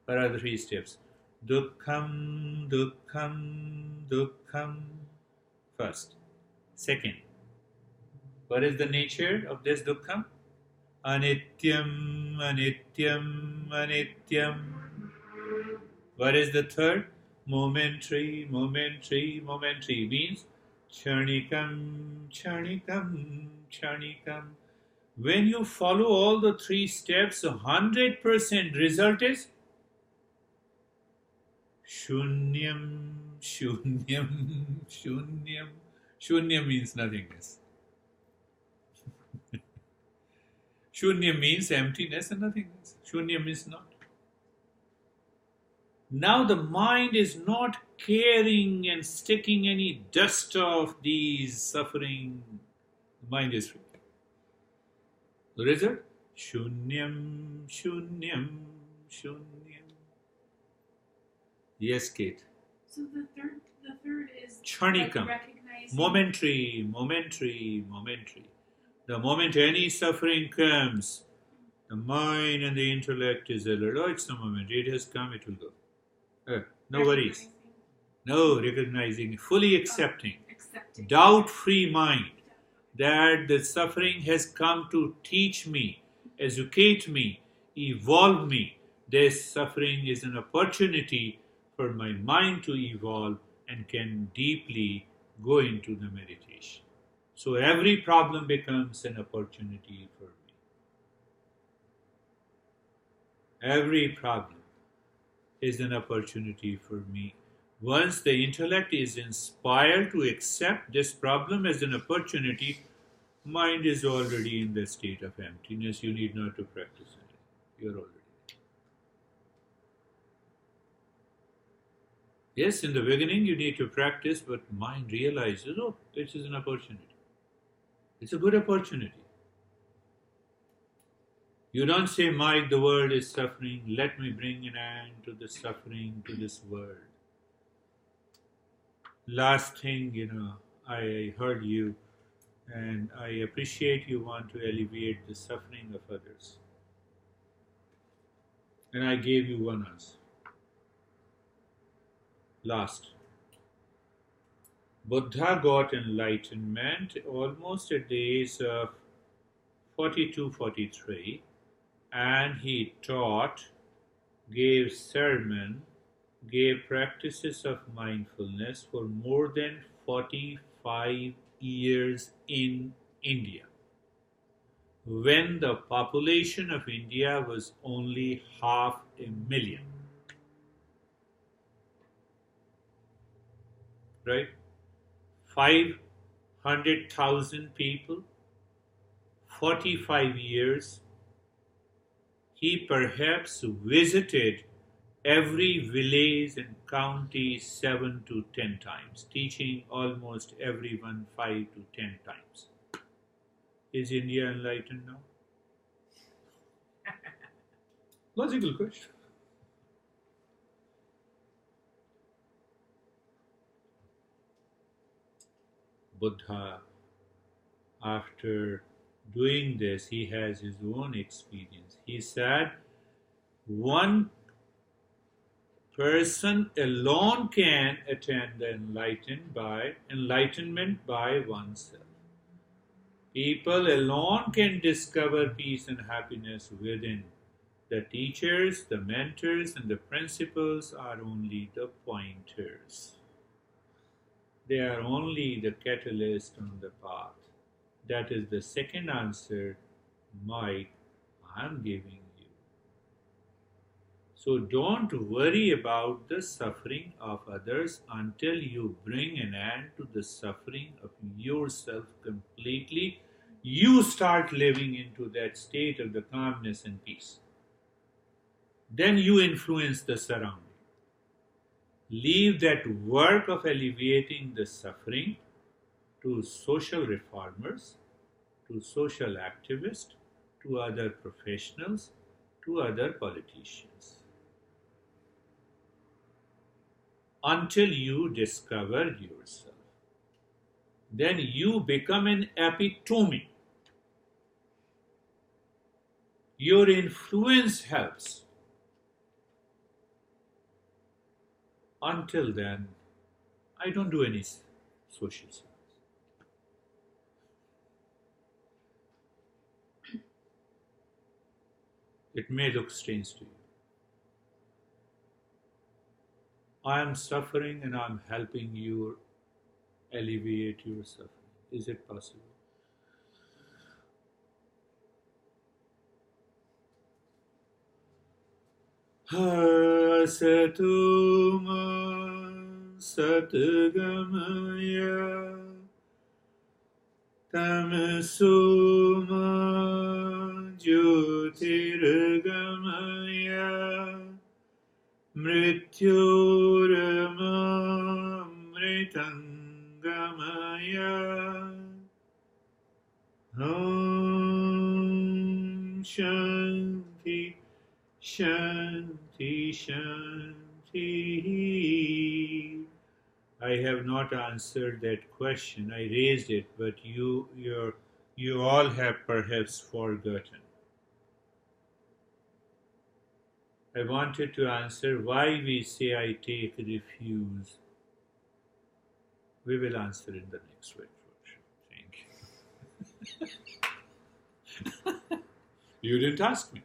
What are the 3 steps? Dukkham, dukkham, dukkham. First. Second. What is the nature of this dukkham? Anityam, anityam, anityam. What is the third? Momentary, momentary, momentary. Means charnikam, charnikam, charnikam. When you follow all the 3 steps, 100% result is shunyam, shunyam, shunyam. Shunyam means nothingness. Shunya means emptiness and nothingness. Shunya means not. Now the mind is not carrying and sticking any dust of these suffering Mind is free. The result? Shunyam, shunyam, shunyam. Yes, Kate. So the third is Kshanikam. like recognizing Momentary. The moment any suffering comes, the mind and the intellect is alert. Oh, it's a moment. It has come, it will go. No worries. No, recognizing, fully accepting. Doubt-free mind that the suffering has come to teach me, educate me, evolve me. This suffering is an opportunity for my mind to evolve and can deeply go into the meditation. So every problem becomes an opportunity for me. Every problem is an opportunity for me. Once the intellect is inspired to accept this problem as an opportunity, mind is already in the state of emptiness. You need not to practice it. You're already. Yes, in the beginning you need to practice, but mind realizes, oh, this is an opportunity. It's a good opportunity. You don't say, Mike, the world is suffering. Let me bring an end to the suffering to this world. Last thing, I heard you, and I appreciate you want to alleviate the suffering of others. And I gave you one answer. Last. Buddha got enlightenment almost at the age of 42, 43, and he taught, gave sermon, gave practices of mindfulness for more than 45 years in India, when the population of India was only 500,000. Right? 500,000 people, 45 years. He perhaps visited every village and county 7 to 10 times, teaching almost everyone 5 to 10 times. Is India enlightened now? Logical question. Buddha, after doing this, he has his own experience. He said, one person alone can attain the enlightenment by oneself. People alone can discover peace and happiness within. The teachers, the mentors, and the principals are only the pointers. They are only the catalyst on the path. That is the second answer, Mike, I'm giving you. So don't worry about the suffering of others until you bring an end to the suffering of yourself completely. You start living into that state of the calmness and peace. Then you influence the surrounding. Leave that work of alleviating the suffering to social reformers, to social activists, to other professionals, to other politicians. Until you discover yourself. Then you become an epitome. Your influence helps. Until then, I don't do any social service. It may look strange to you. I am suffering and I am helping you alleviate your suffering. Is it possible? Satuma Satgamaya Tamasuma Jyotirgamaya Mrityorama Mritangamaya. Shanti, Shanti, Shanti. I have not answered that question. I raised it, but you all have perhaps forgotten. I wanted to answer why we say I take refuse. We will answer in the next workshop. Thank you. You didn't ask me.